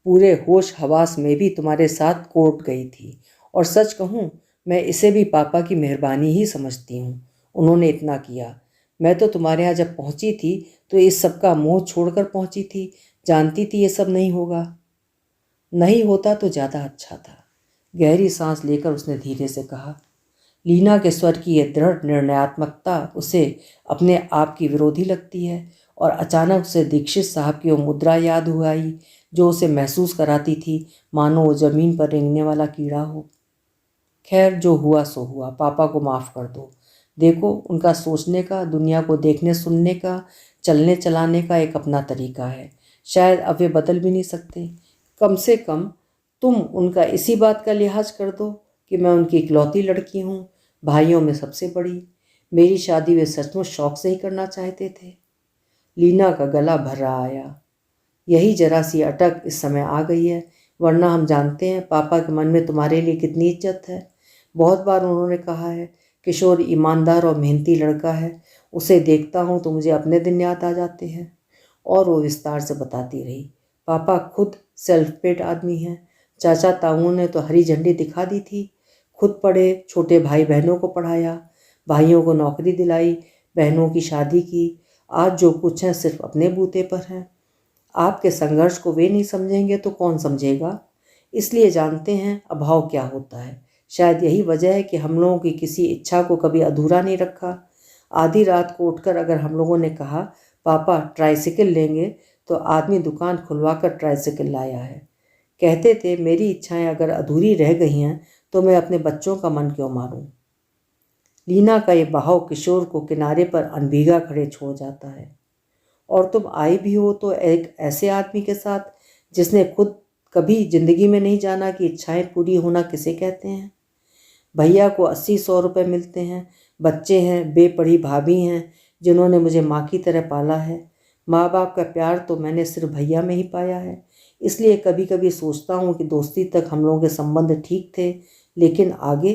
पूरे होश हवास में भी तुम्हारे साथ कोर्ट गई थी और सच कहूँ मैं इसे भी पापा की मेहरबानी ही समझती हूँ। उन्होंने इतना किया। मैं तो तुम्हारे यहाँ जब पहुँची थी तो इस सब का मोह छोड़कर पहुँची थी। जानती थी ये सब नहीं होगा। नहीं होता तो ज़्यादा अच्छा था। गहरी सांस लेकर उसने धीरे से कहा। लीना के स्वर की यह दृढ़ निर्णयात्मकता उसे अपने आप की विरोधी लगती है और अचानक उसे दीक्षित साहब की वो मुद्रा याद हुई आई जो उसे महसूस कराती थी मानो वो ज़मीन पर रेंगने वाला कीड़ा हो। खैर, जो हुआ सो हुआ। पापा को माफ़ कर दो। देखो, उनका सोचने का, दुनिया को देखने सुनने का, चलने चलाने का एक अपना तरीका है। शायद अब वे बदल भी नहीं सकते। कम से कम तुम उनका इसी बात का लिहाज कर दो कि मैं उनकी इकलौती लड़की हूँ, भाइयों में सबसे बड़ी। मेरी शादी वे सचमुच शौक से ही करना चाहते थे। लीना का गला भर्रा आया। यही जरा सी अटक इस समय आ गई है, वरना हम जानते हैं पापा के मन में तुम्हारे लिए कितनी इज्जत है। बहुत बार उन्होंने कहा है किशोर ईमानदार और मेहनती लड़का है। उसे देखता हूँ तो मुझे अपने दिन याद आ जाते हैं। और वो विस्तार से बताती रही। पापा खुद सेल्फ मेड आदमी हैं। चाचा ताऊओं ने तो हरी झंडी दिखा दी थी। खुद पढ़े, छोटे भाई बहनों को पढ़ाया, भाइयों को नौकरी दिलाई, बहनों की शादी की। आज जो कुछ है सिर्फ अपने बूते पर है। आपके संघर्ष को वे नहीं समझेंगे तो कौन समझेगा? इसलिए जानते हैं अभाव क्या होता है। शायद यही वजह है कि हम लोगों की किसी इच्छा को कभी अधूरा नहीं रखा। आधी रात को उठकर अगर हम लोगों ने कहा पापा ट्राइसिकल लेंगे तो आदमी दुकान खुलवा कर ट्राइसिकल लाया है। कहते थे मेरी इच्छाएं अगर अधूरी रह गई हैं तो मैं अपने बच्चों का मन क्यों मारूं। लीना का ये बहाव किशोर को किनारे पर अनभीगा खड़े छोड़ जाता है। और तुम आई भी हो तो एक ऐसे आदमी के साथ जिसने खुद कभी जिंदगी में नहीं जाना कि इच्छाएं पूरी होना किसे कहते हैं। भैया को 80-100 रुपये मिलते हैं, बच्चे हैं, बेपढ़ी भाभी हैं जिन्होंने मुझे माँ की तरह पाला है। माँ बाप का प्यार तो मैंने सिर्फ भैया में ही पाया है। इसलिए कभी कभी सोचता हूँ कि दोस्ती तक हम लोगों के संबंध ठीक थे, लेकिन आगे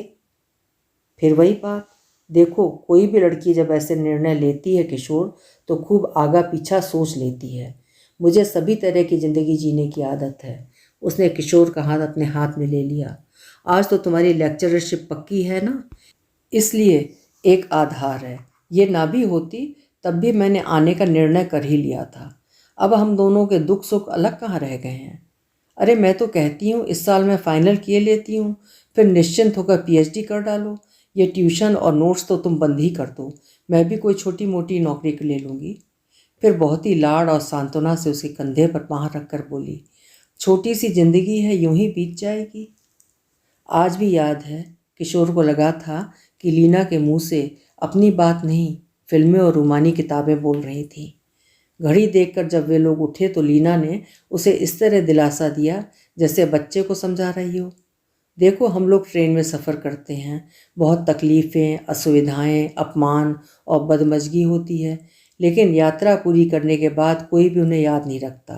फिर वही बात। देखो, कोई भी लड़की जब ऐसे निर्णय लेती है किशोर, तो खूब आगा पीछा सोच लेती है। मुझे सभी तरह की ज़िंदगी जीने की आदत है। उसने किशोर का हाथ अपने हाथ में ले लिया। आज तो तुम्हारी लेक्चरशिप पक्की है ना, इसलिए एक आधार है। ये ना भी होती तब भी मैंने आने का निर्णय कर ही लिया था। अब हम दोनों के दुख सुख अलग कहाँ रह गए हैं। अरे मैं तो कहती हूँ इस साल मैं फाइनल किए लेती हूँ, फिर निश्चिंत होकर पीएचडी कर डालो। ये ट्यूशन और नोट्स तो तुम बंद ही कर दो, मैं भी कोई छोटी मोटी नौकरी ले लूँगी। फिर बहुत ही लाड़ और सांत्वना से उसके कंधे पर बाँह रखकर बोली, छोटी सी जिंदगी है, यूं ही बीत जाएगी। आज भी याद है, किशोर को लगा था कि लीना के मुंह से अपनी बात नहीं, फिल्में और रूमानी किताबें बोल रही थीं। घड़ी देखकर जब वे लोग उठे तो लीना ने उसे इस तरह दिलासा दिया जैसे बच्चे को समझा रही हो। देखो, हम लोग ट्रेन में सफ़र करते हैं, बहुत तकलीफ़ें, असुविधाएं, अपमान और बदमज़गी होती है, लेकिन यात्रा पूरी करने के बाद कोई भी उन्हें याद नहीं रखता।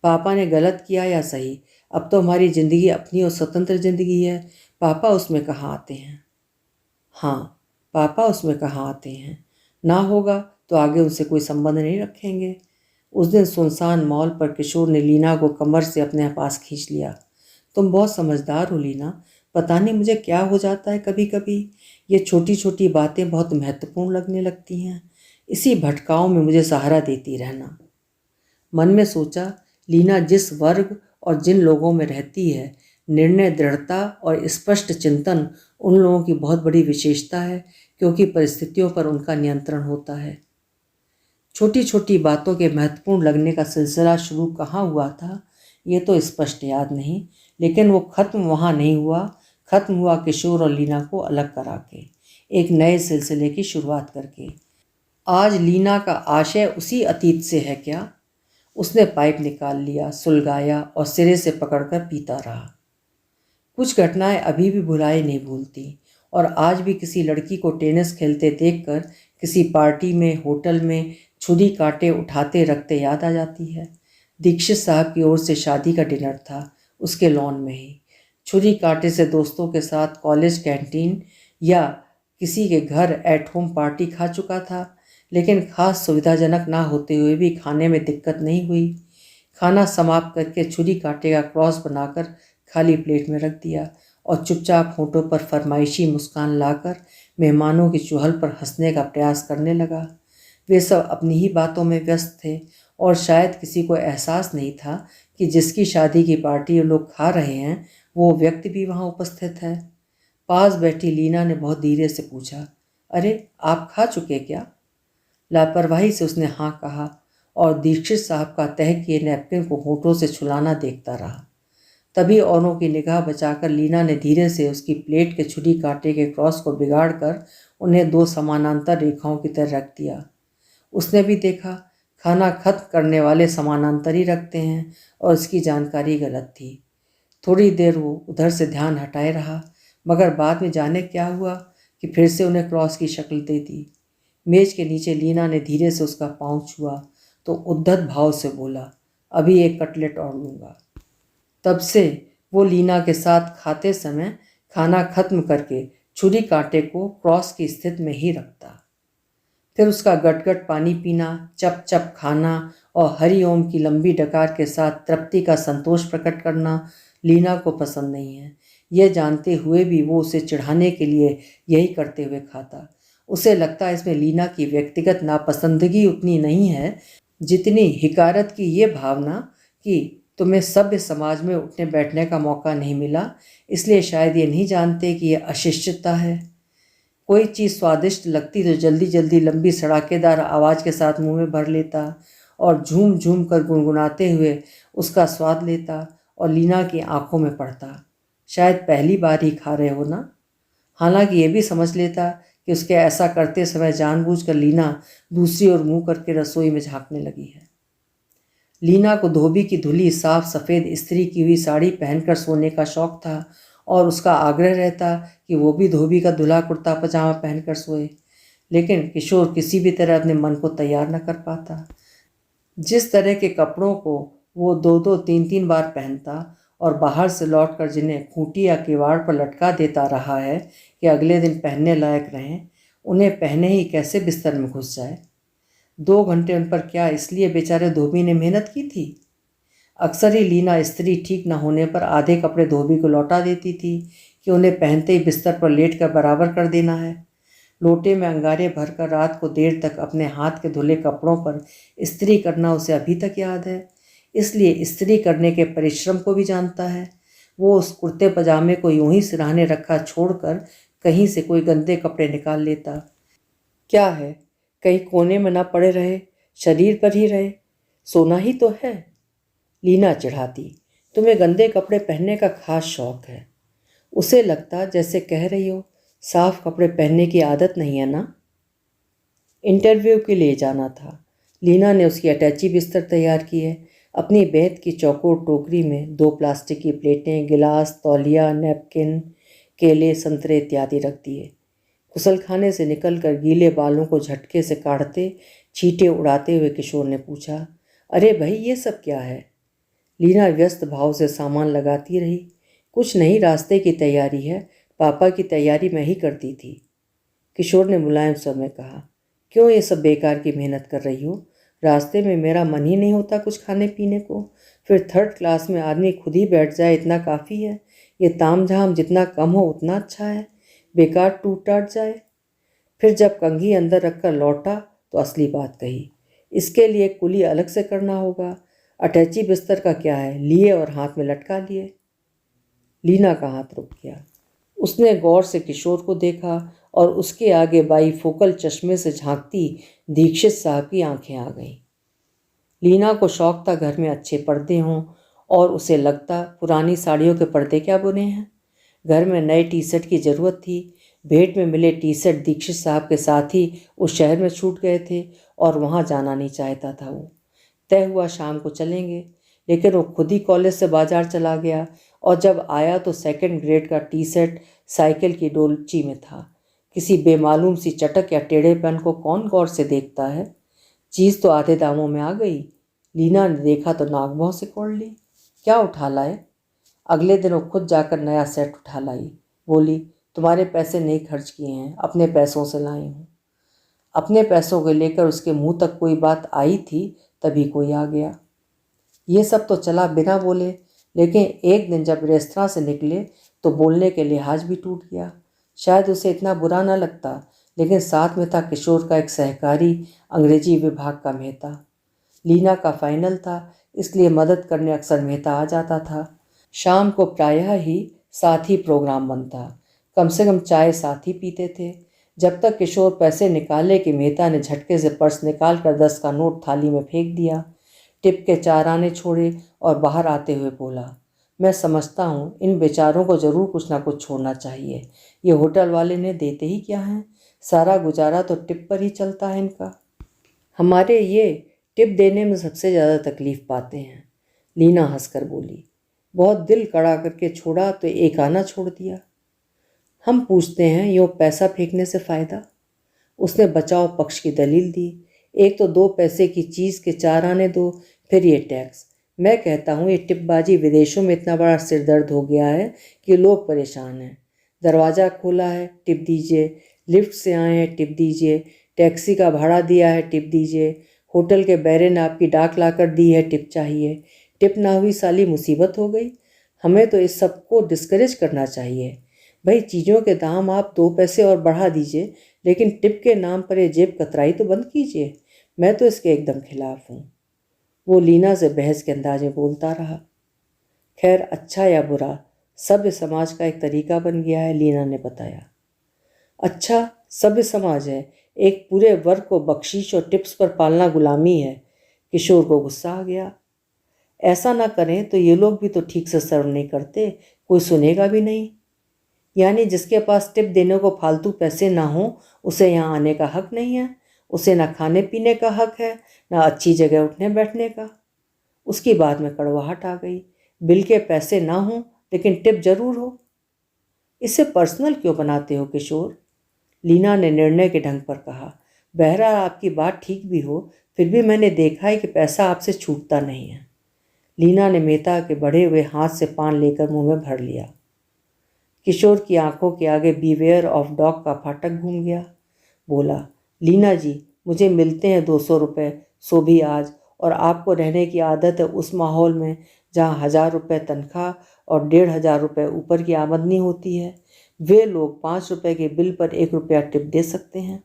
पापा ने गलत किया या सही, अब तो हमारी ज़िंदगी अपनी और स्वतंत्र ज़िंदगी है। पापा उसमें कहाँ आते हैं? हाँ, पापा उसमें कहाँ आते हैं। ना होगा तो आगे उनसे कोई संबंध नहीं रखेंगे। उस दिन सुनसान मॉल पर किशोर ने लीना को कमर से अपने पास खींच लिया। तुम बहुत समझदार हो लीना, पता नहीं मुझे क्या हो जाता है कभी कभी। ये छोटी छोटी बातें बहुत महत्वपूर्ण लगने लगती हैं। इसी भटकाव में मुझे सहारा देती रहना। मन में सोचा, लीना जिस वर्ग और जिन लोगों में रहती है, निर्णय दृढ़ता और स्पष्ट चिंतन उन लोगों की बहुत बड़ी विशेषता है, क्योंकि परिस्थितियों पर उनका नियंत्रण होता है। छोटी छोटी बातों के महत्वपूर्ण लगने का सिलसिला शुरू कहाँ हुआ था ये तो स्पष्ट याद नहीं, लेकिन वो खत्म वहाँ नहीं हुआ। खत्म हुआ किशोर और लीना को अलग करा के, एक नए सिलसिले की शुरुआत करके। आज लीना का आशय उसी अतीत से है क्या? उसने पाइप निकाल लिया, सुलगाया और सिरे से पकड़कर पीता रहा। कुछ घटनाएं अभी भी भुलाई नहीं भूलती, और आज भी किसी लड़की को टेनिस खेलते देखकर, किसी पार्टी में, होटल में छुरी कांटे उठाते रखते याद आ जाती है। दीक्षित साहब की ओर से शादी का डिनर था, उसके लॉन में ही। छुरी कांटे से दोस्तों के साथ कॉलेज कैंटीन या किसी के घर एट होम पार्टी खा चुका था, लेकिन खास सुविधाजनक ना होते हुए भी खाने में दिक्कत नहीं हुई। खाना समाप्त करके छुरी कांटे का क्रॉस बनाकर खाली प्लेट में रख दिया और चुपचाप होठों पर फरमाइशी मुस्कान लाकर मेहमानों की चुहल पर हंसने का प्रयास करने लगा। वे सब अपनी ही बातों में व्यस्त थे और शायद किसी को एहसास नहीं था कि जिसकी शादी की पार्टी लोग खा रहे हैं, वो व्यक्ति भी वहाँ उपस्थित है। पास बैठी लीना ने बहुत धीरे से पूछा, अरे आप खा चुके क्या? लापरवाही से उसने हाँ कहा और दीक्षित साहब का तह किए नैपकिन को होठों से छुलाना देखता रहा। तभी औरों की निगाह बचाकर लीना ने धीरे से उसकी प्लेट के छुरी कांटे के क्रॉस को बिगाड़कर उन्हें दो समानांतर रेखाओं की तरह रख दिया। उसने भी देखा, खाना खत्म करने वाले समानांतर ही रखते हैं, और उसकी जानकारी गलत थी। थोड़ी देर वो उधर से ध्यान हटाए रहा, मगर बाद में जाने क्या हुआ कि फिर से उन्हें क्रॉस की शक्ल दे दी। मेज के नीचे लीना ने धीरे से उसका पाँव छुआ तो उद्धत भाव से बोला, अभी एक कटलेट और लूँगा। तब से वो लीना के साथ खाते समय खाना खत्म करके छुरी कांटे को क्रॉस की स्थिति में ही रखता। फिर उसका गटगट पानी पीना, चप चप खाना और हरि ओम की लंबी डकार के साथ तृप्ति का संतोष प्रकट करना लीना को पसंद नहीं है। यह जानते हुए भी वो उसे चिढ़ाने के लिए यही करते हुए खाता। उसे लगता इसमें लीना की व्यक्तिगत नापसंदगी उतनी नहीं है जितनी हिकारत की ये भावना कि तुम्हें सभ्य समाज में उठने बैठने का मौका नहीं मिला, इसलिए शायद ये नहीं जानते कि यह अशिष्टता है। कोई चीज़ स्वादिष्ट लगती तो जल्दी जल्दी लंबी सड़ाकेदार आवाज़ के साथ मुंह में भर लेता और झूम झूम कर गुनगुनाते हुए उसका स्वाद लेता और लीना की आंखों में पड़ता। शायद पहली बार ही खा रहे हो ना। हालांकि ये भी समझ लेता कि उसके ऐसा करते समय जानबूझकर लीना दूसरी ओर मुंह करके रसोई में झांकने लगी है। लीना को धोबी की धुली साफ सफ़ेद इस्त्री की हुई साड़ी पहनकर सोने का शौक था और उसका आग्रह रहता कि वो भी धोबी का धुला कुर्ता पजामा पहनकर सोए, लेकिन किशोर किसी भी तरह अपने मन को तैयार न कर पाता। जिस तरह के कपड़ों को वो दो दो तीन तीन बार पहनता और बाहर से लौटकर जिन्हें खूंटी या किवाड़ पर लटका देता रहा है कि अगले दिन पहनने लायक रहें, उन्हें पहने ही कैसे बिस्तर में घुस जाए। 2 घंटे उन पर क्या इसलिए बेचारे धोबी ने मेहनत की थी? अक्सर ही लीना स्त्री ठीक न होने पर आधे कपड़े धोबी को लौटा देती थी कि उन्हें पहनते ही बिस्तर पर लेट कर बराबर कर देना है। लोटे में अंगारे भरकर रात को देर तक अपने हाथ के धुले कपड़ों पर इस्त्री करना उसे अभी तक याद है, इसलिए इस्त्री करने के परिश्रम को भी जानता है। वो उस कुर्ते पजामे को यूं ही सिरहाने रखा छोड़कर कहीं से कोई गंदे कपड़े निकाल लेता। क्या है, कहीं कोने में ना पड़े रहे, शरीर पर ही रहे, सोना ही तो है। लीना चिढ़ाती, तुम्हें गंदे कपड़े पहनने का खास शौक है। उसे लगता जैसे कह रही हो साफ कपड़े पहनने की आदत नहीं है ना। इंटरव्यू के लिए जाना था। लीना ने उसकी अटैची बिस्तर तैयार की है। अपनी बेंत की चौकोर टोकरी में 2 प्लास्टिक की प्लेटें, गिलास, तौलिया, नैपकिन, केले, संतरे इत्यादि रख दिए। गुसलखाने से निकलकर गीले बालों को झटके से काढ़ते, छींटे उड़ाते हुए किशोर ने पूछा, अरे भाई ये सब क्या है? लीना व्यस्त भाव से सामान लगाती रही। कुछ नहीं, रास्ते की तैयारी है, पापा की तैयारी मैं ही करती थी। किशोर ने मुलायम स्वर में कहा, क्यों ये सब बेकार की मेहनत कर रही हो? रास्ते में मेरा मन ही नहीं होता कुछ खाने पीने को। फिर 3rd क्लास में आदमी खुद ही बैठ जाए इतना काफ़ी है। ये तामझाम जितना कम हो उतना अच्छा है, बेकार टूट टाट जाए। फिर जब कंघी अंदर रखकर लौटा तो असली बात कही, इसके लिए कुली अलग से करना होगा। अटैची बिस्तर का क्या है, लिए और हाथ में लटका लिए। लीना का हाथ रुक गया। उसने गौर से किशोर को देखा और उसके आगे बाईफोकल चश्मे से झांकती दीक्षित साहब की आंखें आ गईं। लीना को शौक था घर में अच्छे पर्दे हों और उसे लगता पुरानी साड़ियों के पर्दे क्या बुने हैं। घर में नए टी शर्ट की ज़रूरत थी। भेंट में मिले टी शर्ट दीक्षित साहब के साथ ही उस शहर में छूट गए थे और वहाँ जाना नहीं चाहता था वो। तय हुआ शाम को चलेंगे, लेकिन वो खुद ही कॉलेज से बाजार चला गया और जब आया तो 2nd ग्रेड का टी शर्ट साइकिल की डोलची में था। किसी बेमालूम सी चटक या टेढ़ेपन को कौन गौर से देखता है। चीज़ तो आधे दामों में आ गई। लीना ने देखा तो नाक भौं से कोड़ ली। क्या उठा लाए? अगले दिन वो खुद जाकर नया सेट उठा लाई। बोली, तुम्हारे पैसे नहीं खर्च किए हैं, अपने पैसों से लाई हूँ। अपने पैसों को लेकर उसके मुंह तक कोई बात आई थी तभी कोई आ गया। ये सब तो चला बिना बोले, लेकिन एक दिन जब रेस्तरां से निकले तो बोलने के लिहाज भी टूट गया। शायद उसे इतना बुरा न लगता, लेकिन साथ में था किशोर का एक सहकारी अंग्रेजी विभाग का मेहता। लीना का फाइनल था, इसलिए मदद करने अक्सर मेहता आ जाता था। शाम को प्रायः ही साथ ही प्रोग्राम बनता। कम से कम चाय साथ ही पीते थे। जब तक किशोर पैसे निकाले कि मेहता ने झटके से पर्स निकाल कर 10 का नोट थाली में फेंक दिया। टिप के 4 आने छोड़े और बाहर आते हुए बोला, मैं समझता हूँ इन बेचारों को ज़रूर कुछ ना कुछ छोड़ना चाहिए। ये होटल वाले ने देते ही क्या हैं, सारा गुजारा तो टिप पर ही चलता है इनका। हमारे ये टिप देने में सबसे ज़्यादा तकलीफ़ पाते हैं। लीना हंसकर बोली, बहुत दिल कड़ा करके छोड़ा तो एक आना छोड़ दिया। हम पूछते हैं यूँ पैसा फेंकने से फ़ायदा? उसने बचाव पक्ष की दलील दी। एक तो 2 पैसे की चीज़ के 4 आने दो, फिर ये टैक्स। मैं कहता हूँ ये टिपबाजी विदेशों में इतना बड़ा सिरदर्द हो गया है कि लोग परेशान हैं। दरवाज़ा खोला है, टिप दीजिए। लिफ्ट से आए हैं, टिप दीजिए। टैक्सी का भाड़ा दिया है, टिप दीजिए। होटल के बैरे ने आपकी डाक ला कर दी है, टिप चाहिए। टिप ना हुई साली मुसीबत हो गई। हमें तो इस सब को डिस्करेज करना चाहिए। भाई चीज़ों के दाम आप 2 पैसे और बढ़ा दीजिए, लेकिन टिप के नाम पर ये जेब कतराई तो बंद कीजिए। मैं तो इसके एकदम खिलाफ हूँ। वो लीना से बहस के अंदाज में बोलता रहा। खैर, अच्छा या बुरा, सभ्य समाज का एक तरीका बन गया है, लीना ने बताया। अच्छा, सभ्य समाज है? एक पूरे वर्ग को बख्शीश और टिप्स पर पालना गुलामी है। किशोर को गुस्सा आ गया। ऐसा ना करें तो ये लोग भी तो ठीक से सर्व नहीं करते, कोई सुनेगा भी नहीं। यानी जिसके पास टिप देने को फालतू पैसे ना हो उसे यहाँ आने का हक नहीं है? उसे ना खाने पीने का हक है, ना अच्छी जगह उठने बैठने का? उसकी बात में कड़वाहट आ गई। बिल के पैसे ना हों लेकिन टिप जरूर हो। इसे पर्सनल क्यों बनाते हो किशोर? लीना ने निर्णय के ढंग पर कहा। बहरहाल आपकी बात ठीक भी हो, फिर भी मैंने देखा है कि पैसा आपसे छूटता नहीं है। लीना ने मेहता के बढ़े हुए हाथ से पान लेकर मुंह में भर लिया। किशोर की आंखों के आगे बीवेयर ऑफ डॉग का फाटक घूम गया। बोला, लीना जी, मुझे मिलते हैं 200 रुपये, सो भी आज, और आपको रहने की आदत है उस माहौल में जहाँ 1000 रुपये तनख्वाह और 1500 रुपये ऊपर की आमदनी होती है। वे लोग 5 रुपये के बिल पर 1 रुपया टिप दे सकते हैं।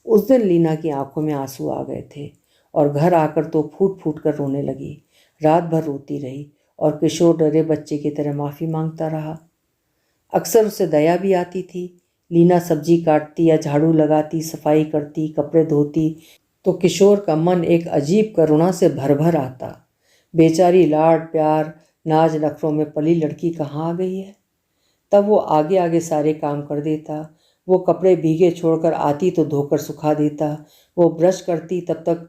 उस दिन लीना की आंखों में आंसू आ गए थे और घर आकर तो फूट फूट कर रोने लगी। रात भर रोती रही और किशोर डरे बच्चे की तरह माफ़ी मांगता रहा। अक्सर उसे दया भी आती थी। लीना सब्जी काटती या झाड़ू लगाती, सफाई करती, कपड़े धोती, तो किशोर का मन एक अजीब करुणा से भर भर आता। बेचारी लाड प्यार नाज नखरों में पली लड़की कहाँ आ गई है। तब वो आगे आगे सारे काम कर देता। वो कपड़े भीगे छोड़कर आती तो धोकर सुखा देता। वो ब्रश करती तब तक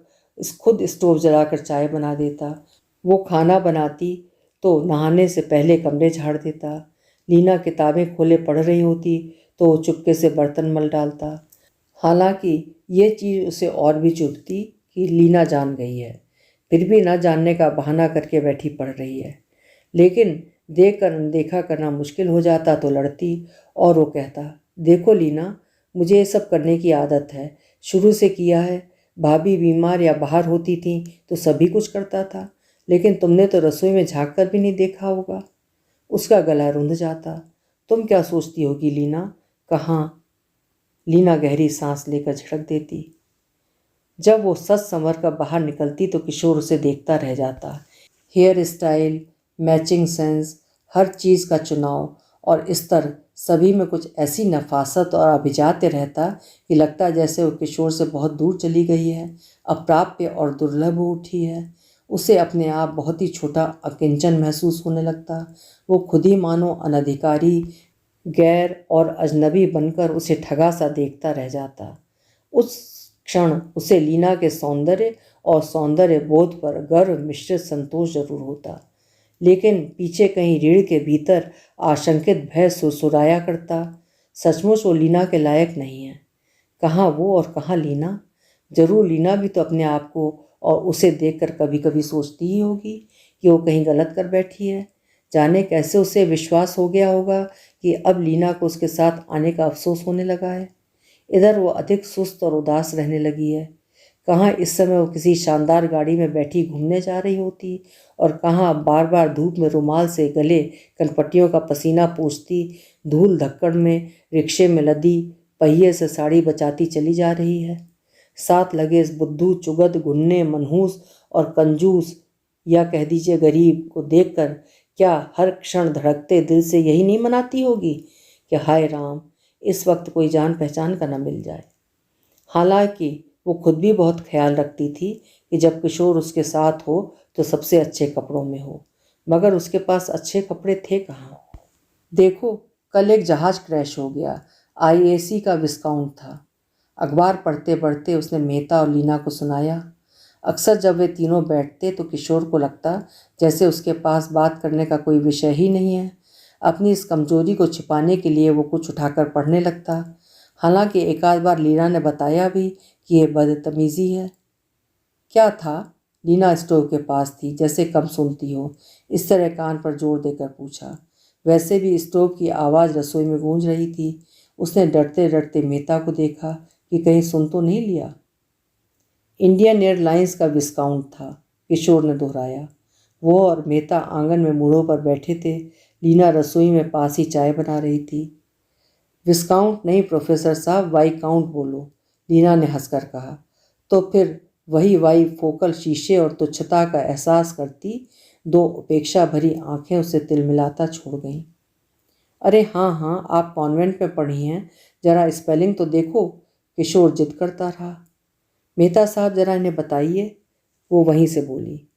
खुद स्टोव जलाकर चाय बना देता। वो खाना बनाती तो नहाने से पहले कमरे झाड़ देता। लीना किताबें खोले पढ़ रही होती तो वो चुपके से बर्तन मल डालता। हालांकि ये चीज़ उसे और भी चुभती कि लीना जान गई है, फिर भी न जानने का बहाना करके बैठी पढ़ रही है। लेकिन देख कर अनदेखा करना मुश्किल हो जाता तो लड़ती और वो कहता, देखो लीना, मुझे ये सब करने की आदत है, शुरू से किया है। भाभी बीमार या बाहर होती थी तो सभी कुछ करता था, लेकिन तुमने तो रसोई में झाँक कर भी नहीं देखा होगा। उसका गला रुंध जाता। तुम क्या सोचती होगी लीना? कहाँ? लीना गहरी सांस लेकर झड़क देती। जब वो सच संवर कर बाहर निकलती तो किशोर उसे देखता रह जाता। हेयर स्टाइल, मैचिंग सेंस, हर चीज़ का चुनाव और स्तर, सभी में कुछ ऐसी नफासत और अभिजात्य रहता कि लगता जैसे वो किशोर से बहुत दूर चली गई है, अप्राप्य और दुर्लभ हो उठी है। उसे अपने आप बहुत ही छोटा अकिंचन महसूस होने लगता। वो खुद ही मानो अनधिकारी, गैर और अजनबी बनकर उसे ठगा सा देखता रह जाता। उस क्षण उसे लीना के सौंदर्य और सौंदर्य बोध पर गर्व मिश्रित संतोष जरूर होता, लेकिन पीछे कहीं रीढ़ के भीतर आशंकित भय सुरसुराया करता। सचमुच वो लीना के लायक नहीं है। कहाँ वो और कहाँ लीना? जरूर लीना भी तो अपने आप को और उसे देखकर कभी कभी सोचती ही होगी कि वो कहीं गलत कर बैठी है। जाने कैसे उसे विश्वास हो गया होगा कि अब लीना को उसके साथ आने का अफसोस होने लगा है। इधर वो अधिक सुस्त और उदास रहने लगी है। कहाँ इस समय वो किसी शानदार गाड़ी में बैठी घूमने जा रही होती और कहाँ बार बार धूप में रुमाल से गले कनपट्टियों का पसीना पोंछती, धूल धक्कड़ में रिक्शे में लदी पहिए से साड़ी बचाती चली जा रही है। साथ लगे इस बुद्धू, चुगत, गुन्ने, मनहूस और कंजूस, या कह दीजिए गरीब को देखकर क्या हर क्षण धड़कते दिल से यही नहीं मनाती होगी कि हाय राम, इस वक्त कोई जान पहचान का न मिल जाए। हालांकि वो खुद भी बहुत ख्याल रखती थी कि जब किशोर उसके साथ हो तो सबसे अच्छे कपड़ों में हो, मगर उसके पास अच्छे कपड़े थे कहाँ। देखो, कल एक जहाज़ क्रैश हो गया। आईएसी का विस्काउंट था। अखबार पढ़ते पढ़ते उसने मेहता और लीना को सुनाया। अक्सर जब वे तीनों बैठते तो किशोर को लगता जैसे उसके पास बात करने का कोई विषय ही नहीं है। अपनी इस कमजोरी को छिपाने के लिए वो कुछ उठाकर पढ़ने लगता। हालांकि एक आध बार लीना ने बताया भी कि यह बदतमीजी है। क्या था? लीना स्टोव के पास थी, जैसे कम सुनती हो, इस तरह कान पर जोर देकर पूछा। वैसे भी स्टोव की आवाज़ रसोई में गूंज रही थी। उसने डरते डरते मेहता को देखा कि कहीं सुन तो नहीं लिया। इंडियन एयरलाइंस का विस्काउंट था, किशोर ने दोहराया। वो और मेहता आंगन में मूढ़ों पर बैठे थे। लीना रसोई में पास ही चाय बना रही थी। विस्काउंट नहीं प्रोफेसर साहब, वाई काउंट बोलो, लीना ने हंसकर कहा। तो फिर वही वाई फोकल शीशे और तुच्छता का एहसास करती दो उपेक्षा भरी आंखें उसे तिलमिलाता छोड़ गईं। अरे हाँ हाँ, आप कॉन्वेंट में पढ़ी हैं, जरा स्पेलिंग तो देखो, किशोर जिद करता रहा। मेहता साहब जरा इन्हें बताइए, वो वहीं से बोली।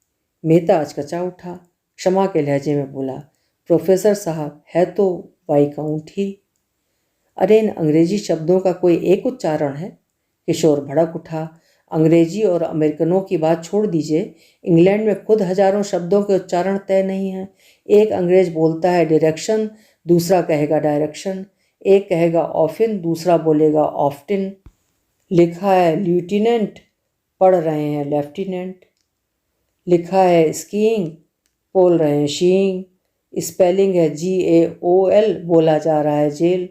मेहता अचकचा उठा, क्षमा के लहजे में बोला, प्रोफेसर साहब, है तो वाई काउंट ही। अरे इन अंग्रेजी शब्दों का कोई एक उच्चारण है? किशोर भड़क उठा। अंग्रेजी और अमेरिकनों की बात छोड़ दीजिए, इंग्लैंड में खुद हजारों शब्दों के उच्चारण तय नहीं हैं। एक अंग्रेज बोलता है डायरेक्शन, दूसरा कहेगा डायरेक्शन। एक कहेगा ऑफिन, दूसरा बोलेगा ऑफ्टिन। लिखा है ल्यूटिनेंट, पढ़ रहे हैं लेफ्टिनेंट। लिखा है स्कीइंग, बोल रहे हैं शीइंग। स्पेलिंग है GAOL, बोला जा रहा है jail.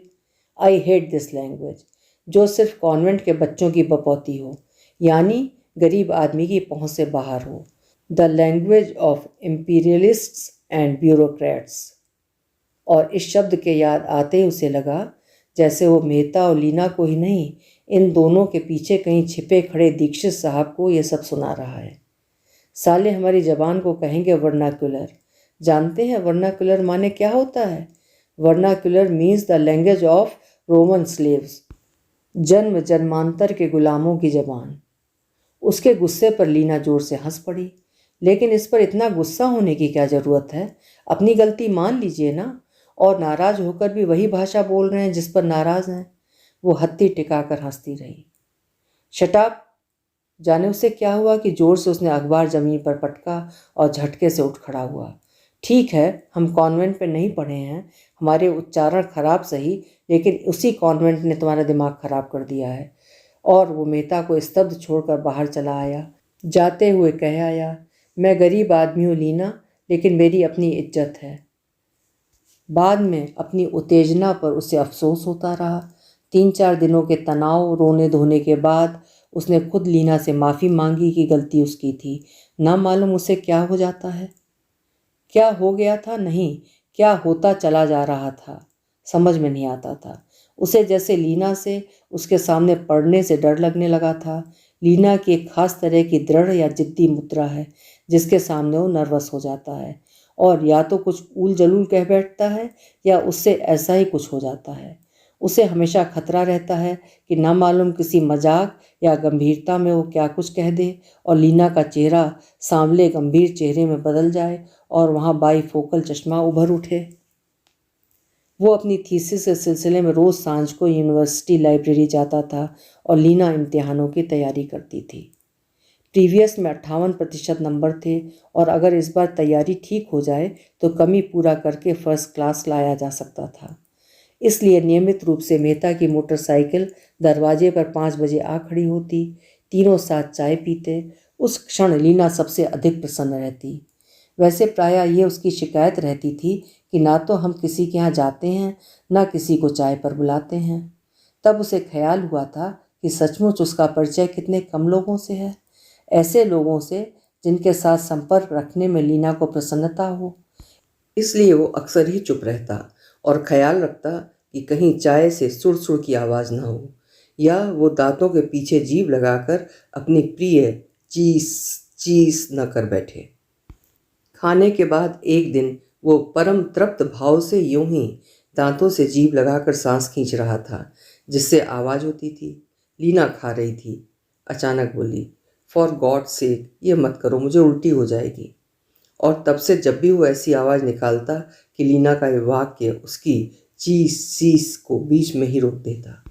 I hate this language, जो सिर्फ कॉन्वेंट के बच्चों की बपौती हो, यानी गरीब आदमी की पहुंच से बाहर हो। The language of imperialists and bureaucrats. और इस शब्द के याद आते ही उसे लगा जैसे वो मेहता और लीना को ही नहीं, इन दोनों के पीछे कहीं छिपे खड़े दीक्षित साहब को ये सब सुना रहा है। साले हमारी जबान को कहेंगे वर्नाक्युलर। जानते हैं वर्नाक्युलर माने क्या होता है? Vernacular means the language of Roman slaves, जन्म जन्मांतर के गुलामों की जबान। उसके गुस्से पर लीना जोर से हंस पड़ी। लेकिन इस पर इतना गुस्सा होने की क्या ज़रूरत है? अपनी गलती मान लीजिए ना। और नाराज होकर भी वही भाषा बोल रहे हैं जिस पर नाराज हैं। वो हत्ती टिकाकर हंसती रही। शटाप। जाने उसे क्या हुआ कि जोर से उसने अखबार जमीन पर पटका और झटके से उठ खड़ा हुआ। ठीक है, हम कॉन्वेंट में नहीं पढ़े हैं, हमारे उच्चारण खराब सही, लेकिन उसी कॉन्वेंट ने तुम्हारा दिमाग खराब कर दिया है। और वो मेहता को स्तब्ध छोड़कर बाहर चला आया। जाते हुए कह आया, मैं गरीब आदमी हूँ लीना, लेकिन मेरी अपनी इज्जत है। बाद में अपनी उत्तेजना पर उसे अफसोस होता रहा। 3-4 दिनों के तनाव रोने धोने के बाद उसने खुद लीना से माफ़ी मांगी कि गलती उसकी थी। ना मालूम उसे क्या हो जाता है, क्या हो गया था, नहीं क्या होता चला जा रहा था, समझ में नहीं आता था। उसे जैसे लीना से उसके सामने पड़ने से डर लगने लगा था। लीना की एक खास तरह की दृढ़ या जिद्दी मुद्रा है जिसके सामने वो नर्वस हो जाता है और या तो कुछ ऊल जलूल कह बैठता है या उससे ऐसा ही कुछ हो जाता है। उसे हमेशा खतरा रहता है कि ना मालूम किसी मजाक या गंभीरता में वो क्या कुछ कह दे और लीना का चेहरा सांवले गंभीर चेहरे में बदल जाए और वहाँ बाईफोकल चश्मा उभर उठे। वो अपनी थीसिस के सिलसिले में रोज़ सांझ को यूनिवर्सिटी लाइब्रेरी जाता था और लीना इम्तिहानों की तैयारी करती थी। प्रीवियस में 58% नंबर थे और अगर इस बार तैयारी ठीक हो जाए तो कमी पूरा करके फर्स्ट क्लास लाया जा सकता था। इसलिए नियमित रूप से मेहता की मोटरसाइकिल दरवाजे पर 5 बजे आ खड़ी होती। तीनों साथ चाय पीते। उस क्षण लीना सबसे अधिक प्रसन्न रहती। वैसे प्रायः ये उसकी शिकायत रहती थी कि ना तो हम किसी के यहाँ जाते हैं, ना किसी को चाय पर बुलाते हैं। तब उसे ख्याल हुआ था कि सचमुच उसका परिचय कितने कम लोगों से है, ऐसे लोगों से जिनके साथ संपर्क रखने में लीना को प्रसन्नता हो। इसलिए वो अक्सर ही चुप रहता और ख्याल रखता कि कहीं चाय से सुड़ सुड़ की आवाज़ ना हो, या वो दांतों के पीछे जीभ लगाकर अपनी प्रिय चीस चीस न कर बैठे। खाने के बाद एक दिन वो परम तृप्त भाव से यूं ही दांतों से जीभ लगाकर सांस खींच रहा था जिससे आवाज़ होती थी। लीना खा रही थी। अचानक बोली, फॉर गॉड सेक ये मत करो, मुझे उल्टी हो जाएगी। और तब से जब भी वो ऐसी आवाज़ निकालता कि लीना का ये वाक्य उसकी चीस चीस को बीच में ही रोक देता।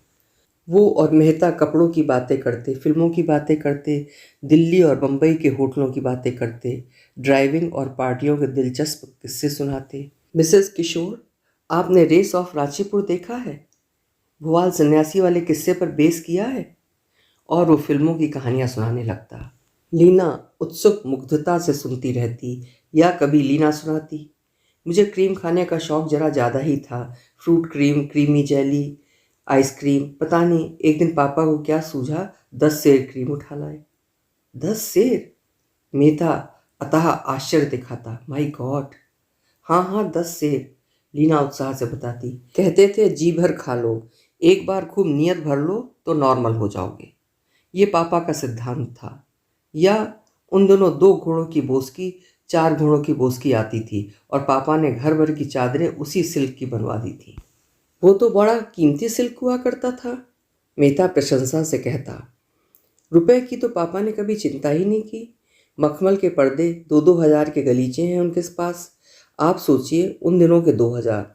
वो और मेहता कपड़ों की बातें करते, फिल्मों की बातें करते, दिल्ली और बम्बई के होटलों की बातें करते, ड्राइविंग और पार्टियों के दिलचस्प किस्से सुनाते। मिसेस किशोर, आपने रेस ऑफ रांचीपुर देखा है? भुवाल सन्यासी वाले किस्से पर बेस किया है। और वो फिल्मों की कहानियां सुनाने लगता। लीना उत्सुक मुग्धता से सुनती रहती या कभी लीना सुनाती। मुझे क्रीम खाने का शौक जरा ज़्यादा ही था। Fruit cream, creamy jelly, ice cream. पता नहीं एक दिन पापा को क्या सूझा, 10 सेर क्रीम उठा लाए। 10 सेर? मेहता अतः आश्चर्य दिखाता। माई गॉड! हाँ हाँ, 10 सेर, लीना उत्साह से बताती। कहते थे जी भर खा लो, एक बार खूब नियत भर लो तो नॉर्मल हो जाओगे। ये पापा का सिद्धांत था। या उन दोनों 2 घोड़ों की बोसकी 4 घोड़ों की बोसकी आती थी और पापा ने घर भर की चादरें उसी सिल्क की बनवा दी थी। वो तो बड़ा कीमती सिल्क हुआ करता था, मेहता प्रशंसा से कहता। रुपए की तो पापा ने कभी चिंता ही नहीं की। मखमल के पर्दे 2-2 हजार के गलीचे हैं उनके पास। आप सोचिए उन दिनों के 2 हजार।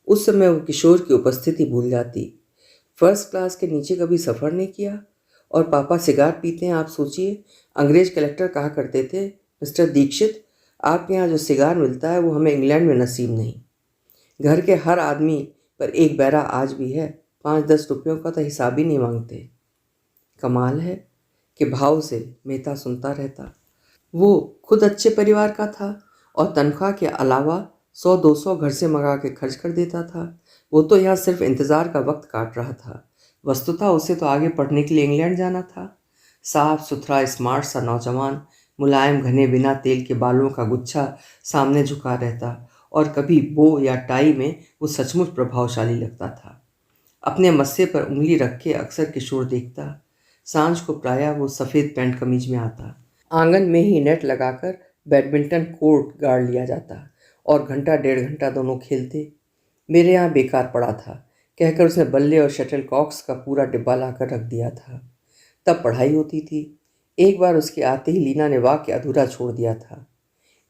उस समय वो किशोर की उपस्थिति भूल जाती। फर्स्ट क्लास के नीचे कभी सफ़र नहीं किया। और पापा सिगार पीते हैं, आप सोचिए। अंग्रेज कलेक्टर कहा करते थे, मिस्टर दीक्षित, आपके यहाँ जो सिगार मिलता है वो हमें इंग्लैंड में नसीब नहीं। घर के हर आदमी पर एक बैरा आज भी है। 5-10 रुपयों का तो हिसाब ही नहीं मांगते। कमाल है कि भाव से मेहता सुनता रहता। वो खुद अच्छे परिवार का था और तनख्वाह के अलावा 100-200 घर से मंगा के खर्च कर देता था। वो तो यहाँ सिर्फ इंतज़ार का वक्त काट रहा था। वस्तुतः उसे तो आगे पढ़ने के लिए इंग्लैंड जाना था। साफ सुथरा स्मार्ट सा नौजवान, मुलायम घने बिना तेल के बालों का गुच्छा सामने झुका रहता और कभी बो या टाई में वो सचमुच प्रभावशाली लगता था। अपने मस्से पर उंगली रख के अक्सर किशोर देखता। सांझ को प्रायः वो सफ़ेद पैंट कमीज में आता। आंगन में ही नेट लगाकर बैडमिंटन कोर्ट गाड़ लिया जाता और घंटा 1.5 घंटा दोनों खेलते। मेरे यहाँ बेकार पड़ा था कहकर उसने बल्ले और शटलकॉक्स का पूरा डिब्बा लाकर रख दिया था। तब पढ़ाई होती थी। एक बार उसके आते ही लीना ने वाक्य अधूरा छोड़ दिया था,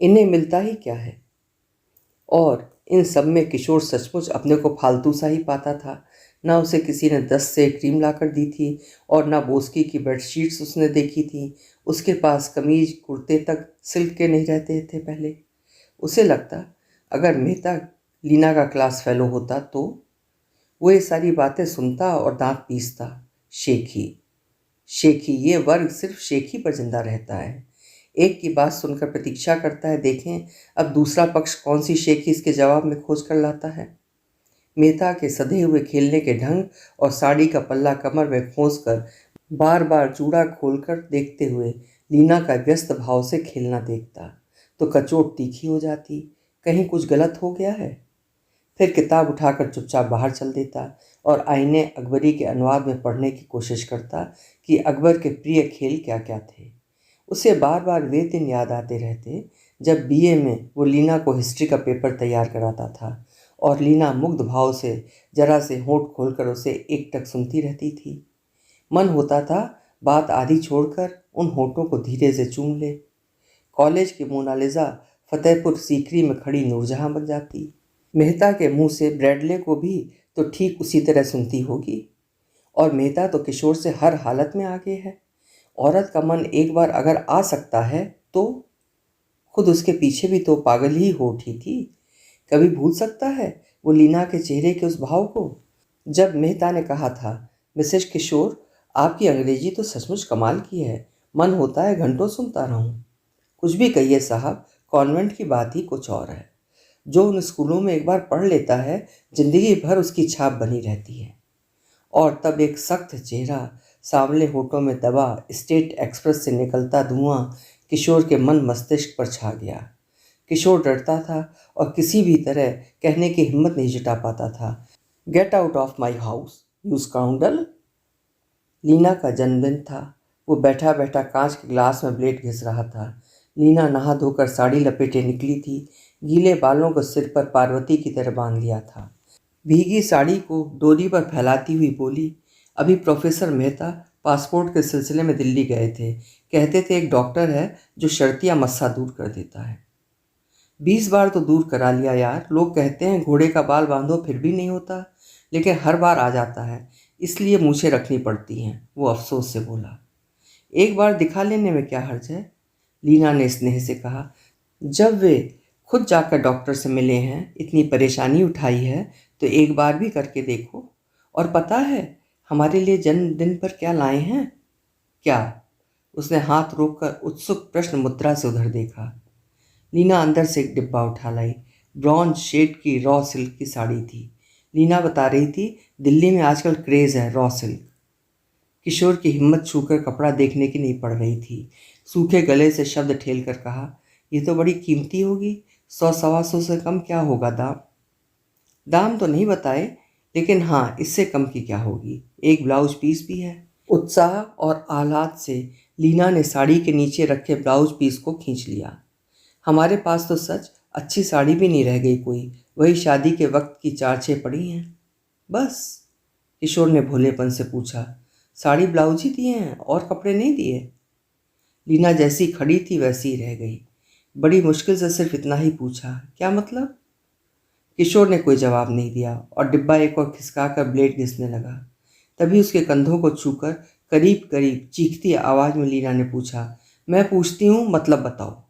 इन्हें मिलता ही क्या है। और इन सब में किशोर सचमुच अपने को फालतू सा ही पाता था। ना उसे किसी ने 10 से क्रीम लाकर दी थी और ना बोस्की की बेडशीट्स उसने देखी थी। उसके पास कमीज कुर्ते तक सिल्क के नहीं रहते थे पहले। उसे लगता अगर मेहता लीना का क्लास फेलो होता तो वो ये सारी बातें सुनता और दांत पीसता। शेखी शेखी, ये वर्ग सिर्फ शेखी पर जिंदा रहता है। एक की बात सुनकर प्रतीक्षा करता है, देखें अब दूसरा पक्ष कौन सी शेखी इसके जवाब में खोज कर लाता है। मेहता के सधे हुए खेलने के ढंग और साड़ी का पल्ला कमर में खोस कर बार बार जूड़ा खोलकर देखते हुए लीना का व्यस्त भाव से खेलना देखता तो कचोट तीखी हो जाती, कहीं कुछ गलत हो गया है। फिर किताब उठाकर चुपचाप बाहर चल देता और आईने अकबरी के अनुवाद में पढ़ने की कोशिश करता कि अकबर के प्रिय खेल क्या क्या थे। उसे बार बार वे दिन याद आते रहते जब बीए में वो लीना को हिस्ट्री का पेपर तैयार कराता था और लीना मुग्ध भाव से जरा से होंठ खोलकर उसे एकटक सुनती रहती थी। मन होता था बात आधी छोड़कर उन होठों को धीरे से चूम ले। कॉलेज की मोनालिसा फतेहपुर सीकरी में खड़ी नूरजहां बन जाती। मेहता के मुंह से ब्रैडले को भी तो ठीक उसी तरह सुनती होगी। और मेहता तो किशोर से हर हालत में आगे है। औरत का मन एक बार अगर आ सकता है तो खुद उसके पीछे भी तो पागल ही हो उठी थी। कभी भूल सकता है वो लीना के चेहरे के उस भाव को जब मेहता ने कहा था, मिसेस किशोर आपकी अंग्रेजी तो सचमुच कमाल की है, मन होता है घंटों सुनता रहूं। कुछ भी कहिए साहब, कॉन्वेंट की बात ही कुछ और है। जो उन स्कूलों में एक बार पढ़ लेता है जिंदगी भर उसकी छाप बनी रहती है। और तब एक सख्त चेहरा, सांवले होठों में दबा स्टेट एक्सप्रेस से निकलता धुआं किशोर के मन मस्तिष्क पर छा गया। किशोर डरता था और किसी भी तरह कहने की हिम्मत नहीं जुटा पाता था, get out of my house you scoundrel. Leena का जन्मदिन था। वो बैठा बैठा कांच के ग्लास में ब्लेड घिस रहा था। लीना नहा धोकर साड़ी लपेटे निकली थी। गीले बालों को सिर पर पार्वती की तरह बांध लिया था। भीगी साड़ी को डोरी पर फैलाती हुई बोली, अभी प्रोफेसर मेहता पासपोर्ट के सिलसिले में दिल्ली गए थे। कहते थे एक डॉक्टर है जो शर्तिया मस्सा दूर कर देता है। 20 बार तो दूर करा लिया यार। लोग कहते हैं घोड़े का बाल बांधो फिर भी नहीं होता, लेकिन हर बार आ जाता है, इसलिए मूछें रखनी पड़ती हैं, वो अफसोस से बोला। एक बार दिखा लेने में क्या हर्ज है, लीना ने स्नेह से कहा। जब वे खुद जाकर डॉक्टर से मिले हैं, इतनी परेशानी उठाई है, तो एक बार भी करके देखो। और पता है हमारे लिए जन्मदिन पर क्या लाए हैं? क्या? उसने हाथ रोककर उत्सुक प्रश्न मुद्रा से उधर देखा। लीना अंदर से एक डिब्बा उठा लाई। ब्रॉन्ज शेड की रॉ सिल्क की साड़ी थी। लीना बता रही थी दिल्ली में आजकल क्रेज़ है रॉ सिल्क। किशोर की हिम्मत छूकर कपड़ा देखने की नहीं पड़ रही थी। सूखे गले से शब्द ठेल कर कहा, ये तो बड़ी कीमती होगी, 100-125 से कम क्या होगा दाम? दाम तो नहीं बताए, लेकिन हाँ इससे कम की क्या होगी, एक ब्लाउज पीस भी है। उत्साह और आह्लाद से लीना ने साड़ी के नीचे रखे ब्लाउज पीस को खींच लिया। हमारे पास तो सच अच्छी साड़ी भी नहीं रह गई कोई, वही शादी के वक्त की 4-6 पड़ी हैं बस। किशोर ने भोलेपन से पूछा, साड़ी ब्लाउज ही दिए हैं और कपड़े नहीं दिए? लीना जैसी खड़ी थी वैसी ही रह गई। बड़ी मुश्किल से सिर्फ इतना ही पूछा, क्या मतलब? किशोर ने कोई जवाब नहीं दिया और डिब्बा एक और खिसका कर ब्लेड घिसने लगा। तभी उसके कंधों को छूकर करीब करीब चीखती आवाज़ में लीना ने पूछा, मैं पूछती हूँ मतलब बताओ।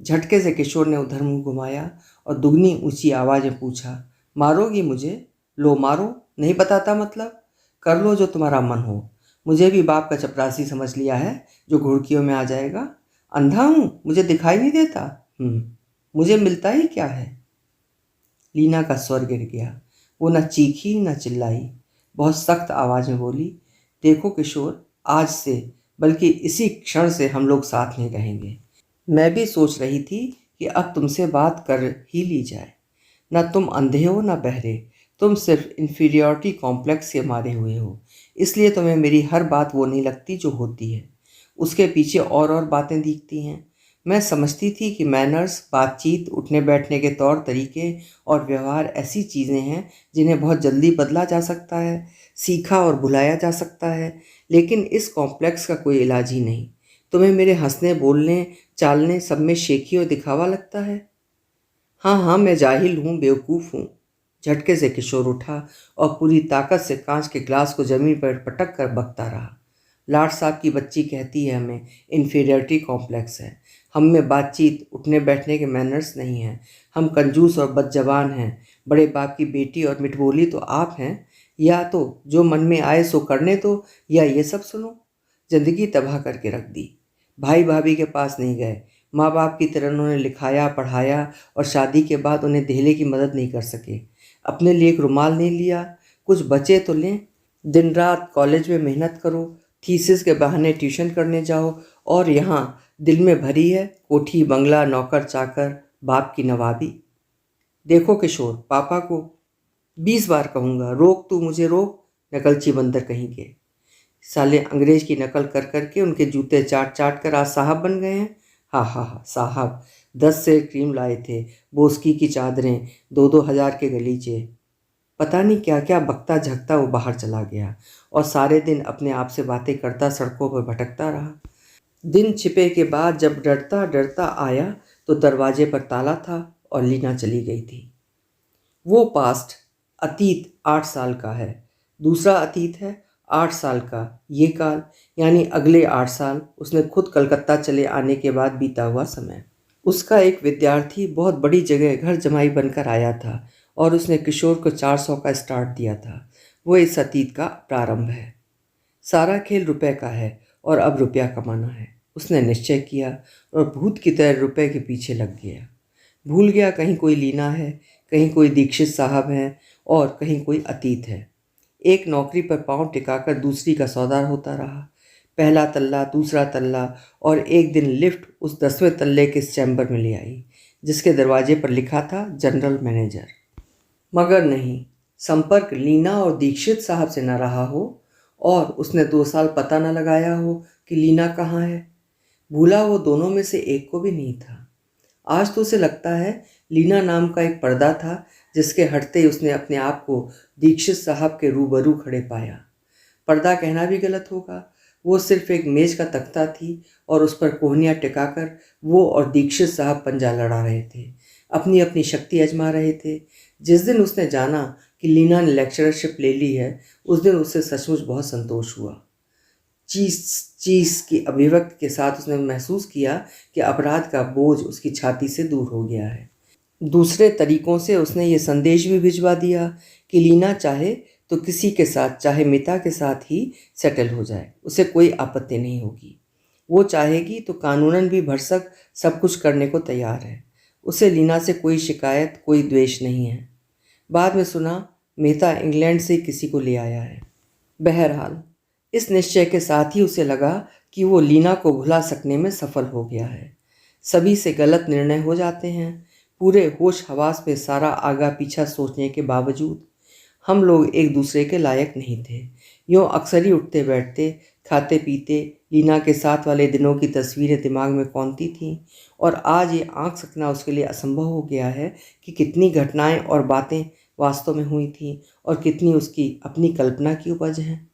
झटके से किशोर ने उधर मुंह घुमाया और दुगनी ऊंची आवाज़ में पूछा, मारोगी मुझे? लो मारो, नहीं बताता मतलब? कर लो जो तुम्हारा मन हो। मुझे भी बाप का चपरासी समझ लिया है जो घुड़कियों में आ जाएगा। अंधा हूँ, मुझे दिखाई नहीं देता? मुझे मिलता ही क्या है? लीना का स्वर गिर गया। वो न चीखी न चिल्लाई, बहुत सख्त आवाज में बोली, देखो किशोर, आज से, बल्कि इसी क्षण से हम लोग साथ नहीं रहेंगे। मैं भी सोच रही थी कि अब तुमसे बात कर ही ली जाए। न तुम अंधे हो न बहरे, तुम सिर्फ इन्फीरियॉरिटी कॉम्प्लेक्स के मारे हुए हो, इसलिए तुम्हें मेरी हर बात वो नहीं लगती जो होती है। उसके पीछे और बातें दिखती हैं। मैं समझती थी कि मैनर्स, बातचीत, उठने बैठने के तौर तरीके और व्यवहार ऐसी चीज़ें हैं जिन्हें बहुत जल्दी बदला जा सकता है, सीखा और भुलाया जा सकता है, लेकिन इस कॉम्प्लेक्स का कोई इलाज ही नहीं। तुम्हें मेरे हंसने, बोलने, चालने सब में शेखी और दिखावा लगता है। हाँ हाँ, मैं जाहिल हूँ, बेवकूफ़ हूँ। झटके से किशोर उठा और पूरी ताकत से कांच के ग्लास को जमीन पर पटक कर बकता रहा। लाट साहब की बच्ची कहती है हमें इन्फीरियरिटी कॉम्प्लेक्स है। हम में बातचीत, उठने बैठने के मैनर्स नहीं हैं। हम कंजूस और बदजबान हैं। बड़े बाप की बेटी और मिठबोली तो आप हैं। या तो जो मन में आए सो करने दो, या ये सब सुनो। जिंदगी तबाह करके रख दी। भाई भाभी के पास नहीं गए, माँ बाप की तरह उन्होंने लिखाया, पढ़ाया, और शादी के बाद उन्हें धेले की मदद नहीं कर सके। अपने लिए एक रुमाल नहीं लिया, कुछ बचे तो लें। दिन रात कॉलेज में मेहनत करो, थीसिस के बहाने ट्यूशन करने जाओ, और यहाँ दिल में भरी है कोठी, बंगला, नौकर चाकर, बाप की नवाबी। देखो किशोर, पापा को 20 बार कहूँगा, रोक तू मुझे रोक, नकलची बंदर कहीं के। साले अंग्रेज की नकल कर करके उनके जूते चाट चाट कर आज साहब बन गए हैं। हा हा हा, साहब 10 से क्रीम लाए थे, बोस्की की चादरें, 2-2 हज़ार के गलीचे। पता नहीं क्या क्या बकता झकता वो बाहर चला गया और सारे दिन अपने आप से बातें करता सड़कों पर भटकता रहा। दिन छिपे के बाद जब डरता डरता आया तो दरवाजे पर ताला था और लीना चली गई थी। वो पास्ट, अतीत 8 साल का है। दूसरा अतीत है 8 साल का ये काल, यानी अगले 8 साल उसने खुद कलकत्ता चले आने के बाद बीता हुआ समय। उसका एक विद्यार्थी बहुत बड़ी जगह घर जमाई बनकर आया था और उसने किशोर को 400 का स्टार्ट दिया था। वो इस अतीत का प्रारंभ है। सारा खेल रुपए का है और अब रुपया कमाना है। उसने निश्चय किया और भूत की तरह रुपए के पीछे लग गया। भूल गया कहीं कोई लीना है, कहीं कोई दीक्षित साहब हैं और कहीं कोई अतीत है। एक नौकरी पर पांव टिकाकर दूसरी का सौदा होता रहा। पहला तल्ला, दूसरा तल्ला, और एक दिन लिफ्ट उस 10वें तल्ले के चैम्बर में ले आई जिसके दरवाजे पर लिखा था जनरल मैनेजर। मगर नहीं, संपर्क लीना और दीक्षित साहब से न रहा हो और उसने 2 साल पता न लगाया हो कि लीना कहाँ है। भूला वो दोनों में से एक को भी नहीं था। आज तो उसे लगता है लीना नाम का एक पर्दा था जिसके हटते ही उसने अपने आप को दीक्षित साहब के रूबरू खड़े पाया। पर्दा कहना भी गलत होगा, वो सिर्फ एक मेज का तख्ता थी और उस पर कोहनियाँ टिकाकर वो और दीक्षित साहब पंजा लड़ा रहे थे, अपनी अपनी शक्ति आजमा रहे थे। जिस दिन उसने जाना कि लीना ने लेक्चरशिप ले ली है, उस दिन उससे सचमुच बहुत संतोष हुआ। चीस चीस की अभिव्यक्ति के साथ उसने महसूस किया कि अपराध का बोझ उसकी छाती से दूर हो गया है। दूसरे तरीकों से उसने ये संदेश भी भिजवा दिया कि लीना चाहे तो किसी के साथ, चाहे मिता के साथ ही सेटल हो जाए, उसे कोई आपत्ति नहीं होगी। वो चाहेगी तो कानूनन भी भरसक सब कुछ करने को तैयार है। उसे लीना से कोई शिकायत, कोई द्वेष नहीं है। बाद में सुना मेहता इंग्लैंड से किसी को ले आया है। बहरहाल इस निश्चय के साथ ही उसे लगा कि वो लीना को भुला सकने में सफल हो गया है। सभी से गलत निर्णय हो जाते हैं। पूरे होश हवास में सारा आगा पीछा सोचने के बावजूद हम लोग एक दूसरे के लायक नहीं थे। यूँ अक्सर ही उठते बैठते, खाते पीते लीना के साथ वाले दिनों की तस्वीरें दिमाग में कौंती थीं और आज ये आंख सकना उसके लिए असंभव हो गया है कि कितनी घटनाएं और बातें वास्तव में हुई थीं और कितनी उसकी अपनी कल्पना की उपज हैं।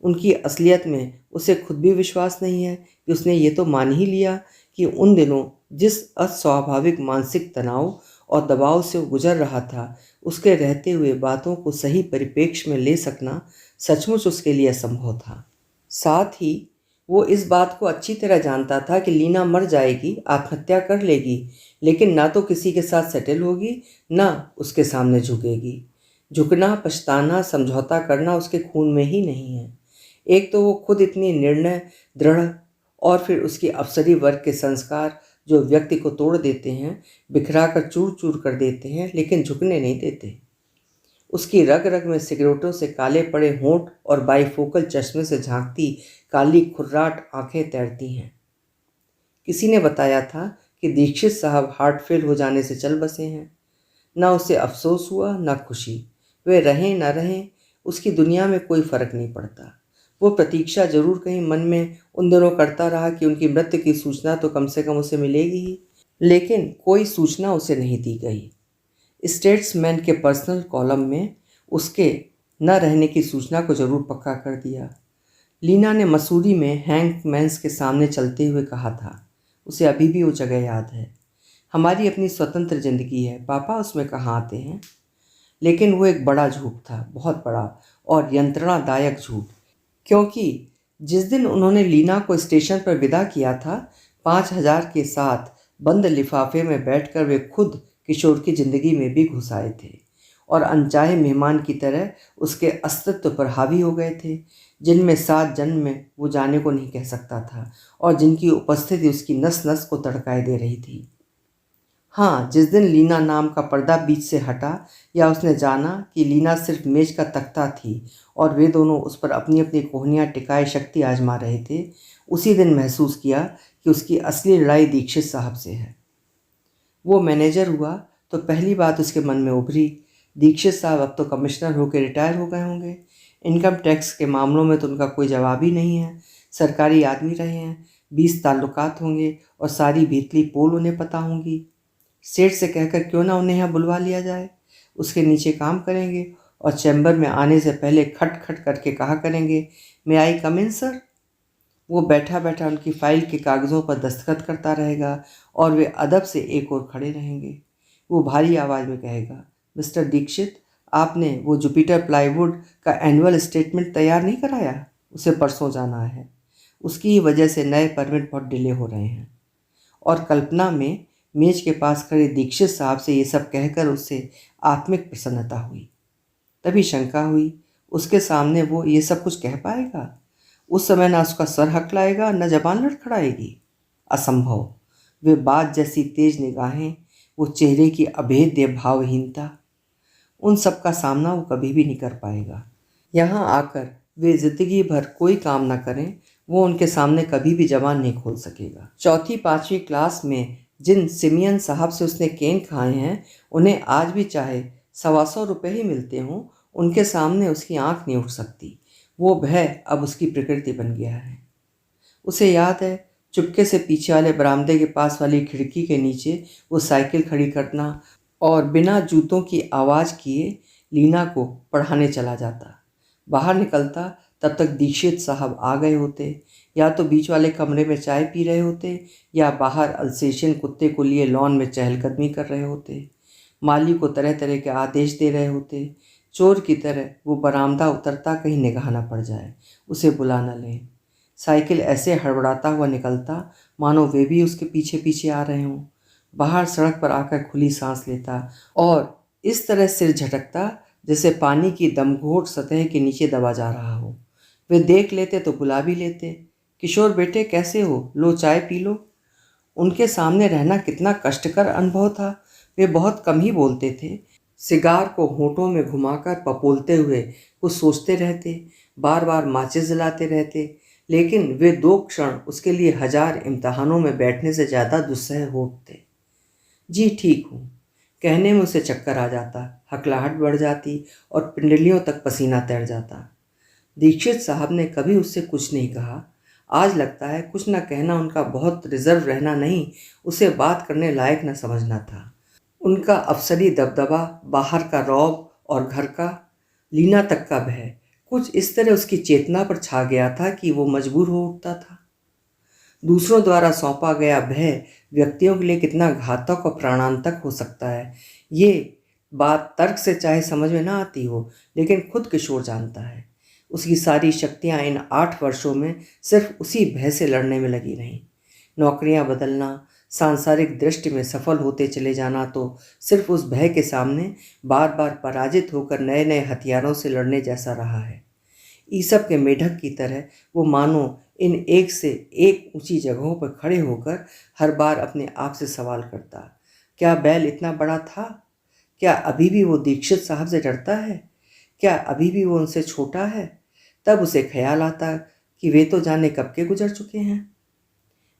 उनकी असलियत में उसे खुद भी विश्वास नहीं है कि उसने ये तो मान ही लिया कि उन दिनों जिस अस्वाभाविक मानसिक तनाव और दबाव से वो गुजर रहा था, उसके रहते हुए बातों को सही परिप्रेक्ष्य में ले सकना सचमुच उसके लिए असंभव था। साथ ही वो इस बात को अच्छी तरह जानता था कि लीना मर जाएगी, आत्महत्या कर लेगी, लेकिन ना तो किसी के साथ सेटल होगी, ना उसके सामने झुकेगी। झुकना, पछताना, समझौता करना उसके खून में ही नहीं है। एक तो वो खुद इतनी निर्णय, दृढ़ और फिर उसकी अफसरी वर्ग के संस्कार जो व्यक्ति को तोड़ देते हैं, बिखरा कर चूर चूर कर देते हैं, लेकिन झुकने नहीं देते। उसकी रग रग में सिगरेटों से काले पड़े होंठ और बाईफोकल चश्मे से झांकती काली खुर्राट आंखें तैरती हैं। किसी ने बताया था कि दीक्षित साहब हार्ट फेल हो जाने से चल बसे हैं। न उसे अफसोस हुआ न खुशी। वे रहें न रहें, उसकी दुनिया में कोई फर्क नहीं पड़ता। वो प्रतीक्षा जरूर कहीं मन में उन दिनों करता रहा कि उनकी मृत्यु की सूचना तो कम से कम उसे मिलेगी ही, लेकिन कोई सूचना उसे नहीं दी गई। स्टेट्समैन के पर्सनल कॉलम में उसके न रहने की सूचना को जरूर पक्का कर दिया। लीना ने मसूरी में हैंक मैंस के सामने चलते हुए कहा था। उसे अभी भी वो जगह याद है। हमारी अपनी स्वतंत्र जिंदगी है, पापा उसमें कहाँ आते हैं। लेकिन वो एक बड़ा झूठ था, बहुत बड़ा और यंत्रणादायक झूठ, क्योंकि जिस दिन उन्होंने लीना को स्टेशन पर विदा किया था, 5,000 के साथ बंद लिफाफे में बैठकर वे खुद किशोर की जिंदगी में भी घुस आए थे और अनचाहे मेहमान की तरह उसके अस्तित्व पर हावी हो गए थे, जिनमें 7 जन्म में वो जाने को नहीं कह सकता था और जिनकी उपस्थिति उसकी नस नस को तड़काए दे रही थी। हाँ, जिस दिन लीना नाम का पर्दा बीच से हटा या उसने जाना कि लीना सिर्फ मेज का तख्ता थी और वे दोनों उस पर अपनी अपनी कोहनियाँ टिकाए शक्ति आजमा रहे थे, उसी दिन महसूस किया कि उसकी असली लड़ाई दीक्षित साहब से है। वो मैनेजर हुआ तो पहली बात उसके मन में उभरी, दीक्षित साहब अब तो कमिश्नर होकर रिटायर हो गए होंगे। इनकम टैक्स के मामलों में तो उनका कोई जवाब ही नहीं है। सरकारी आदमी रहे हैं, 20 ताल्लुकात होंगे और सारी भीतली पोल उन्हें पता होंगी। सेठ से कहकर क्यों ना उन्हें यहाँ बुलवा लिया जाए। उसके नीचे काम करेंगे और चैम्बर में आने से पहले खट खट करके कहा करेंगे, मे आई कम इन सर। वो बैठा बैठा उनकी फाइल के कागज़ों पर दस्तखत करता रहेगा और वे अदब से एक और खड़े रहेंगे। वो भारी आवाज़ में कहेगा, मिस्टर दीक्षित, आपने वो जुपिटर प्लाईवुड का एनुअल स्टेटमेंट तैयार नहीं कराया? उसे परसों जाना है। उसकी ही वजह से नए परमिट बहुत डिले हो रहे हैं। और कल्पना में मेज के पास खड़े दीक्षित साहब से ये सब कहकर उससे आत्मिक प्रसन्नता हुई। तभी शंका हुई, उसके सामने वो ये सब कुछ कह पाएगा? उस समय ना उसका सर हकलाएगा न जबान लड़खड़ाएगी। असंभव। वे बात जैसी तेज निगाहें, वो चेहरे की अभेद्य भावहीनता, उन सब का सामना वो कभी भी नहीं कर पाएगा। यहाँ आकर वे जिंदगी भर कोई काम न करें, वो उनके सामने कभी भी जबान नहीं खोल सकेगा। 4वीं-5वीं क्लास में जिन सिमियन साहब से उसने केन खाए हैं, उन्हें आज भी चाहे 125 रुपये ही मिलते हों, उनके सामने उसकी आंख नहीं उठ सकती। वो भय अब उसकी प्रकृति बन गया है। उसे याद है, चुपके से पीछे वाले बरामदे के पास वाली खिड़की के नीचे वो साइकिल खड़ी करना और बिना जूतों की आवाज़ किए लीना को पढ़ाने चला जाता। बाहर निकलता तब तक दीक्षित साहब आ गए होते, या तो बीच वाले कमरे में चाय पी रहे होते या बाहर अल्सेशियन कुत्ते को लिए लॉन में चहलकदमी कर रहे होते। माली को तरह तरह के आदेश दे रहे होते। चोर की तरह वो बरामदा उतरता, कहीं निगाह न पड़ जाए, उसे बुला न लें। साइकिल ऐसे हड़बड़ाता हुआ निकलता मानो वे भी उसके पीछे पीछे आ रहे हों। बाहर सड़क पर आकर खुली सांस लेता और इस तरह सिर झटकता जैसे पानी की दमघोट सतह के नीचे दबा जा रहा हो। वे देख लेते तो बुला भी लेते, किशोर बेटे कैसे हो, लो चाय पी लो। उनके सामने रहना कितना कष्टकर अनुभव था। वे बहुत कम ही बोलते थे, सिगार को होठों में घुमाकर पपोलते हुए कुछ सोचते रहते, बार बार माचिस जलाते रहते, लेकिन वे 2 क्षण उसके लिए 1000 इम्तहानों में बैठने से ज़्यादा दुस्सह होते। जी ठीक हूँ कहने में उसे चक्कर आ जाता, हकलाहट बढ़ जाती और पिंडलियों तक पसीना तैर जाता। दीक्षित साहब ने कभी उससे कुछ नहीं कहा। आज लगता है कुछ न कहना उनका बहुत रिजर्व रहना नहीं, उसे बात करने लायक न समझना था। उनका अफसरी दबदबा, बाहर का रौब और घर का, लीना तक का भय कुछ इस तरह उसकी चेतना पर छा गया था कि वो मजबूर हो उठता था। दूसरों द्वारा सौंपा गया भय व्यक्तियों के लिए कितना घातक और प्राणांतक हो सकता है, ये बात तर्क से चाहे समझ में ना आती हो, लेकिन खुद किशोर जानता है। उसकी सारी शक्तियाँ इन 8 वर्षों में सिर्फ उसी भय से लड़ने में लगी रहीं। नौकरियाँ बदलना, सांसारिक दृष्टि में सफल होते चले जाना तो सिर्फ उस भय के सामने बार बार पराजित होकर नए नए हथियारों से लड़ने जैसा रहा है। ईसप के मेढक की तरह वो मानो इन एक से एक ऊंची जगहों पर खड़े होकर हर बार अपने आप से सवाल करता, क्या बैल इतना बड़ा था? क्या अभी भी वो दीक्षित साहब से डरता है? क्या अभी भी वो उनसे छोटा है? तब उसे ख्याल आता कि वे तो जाने कब के गुजर चुके हैं।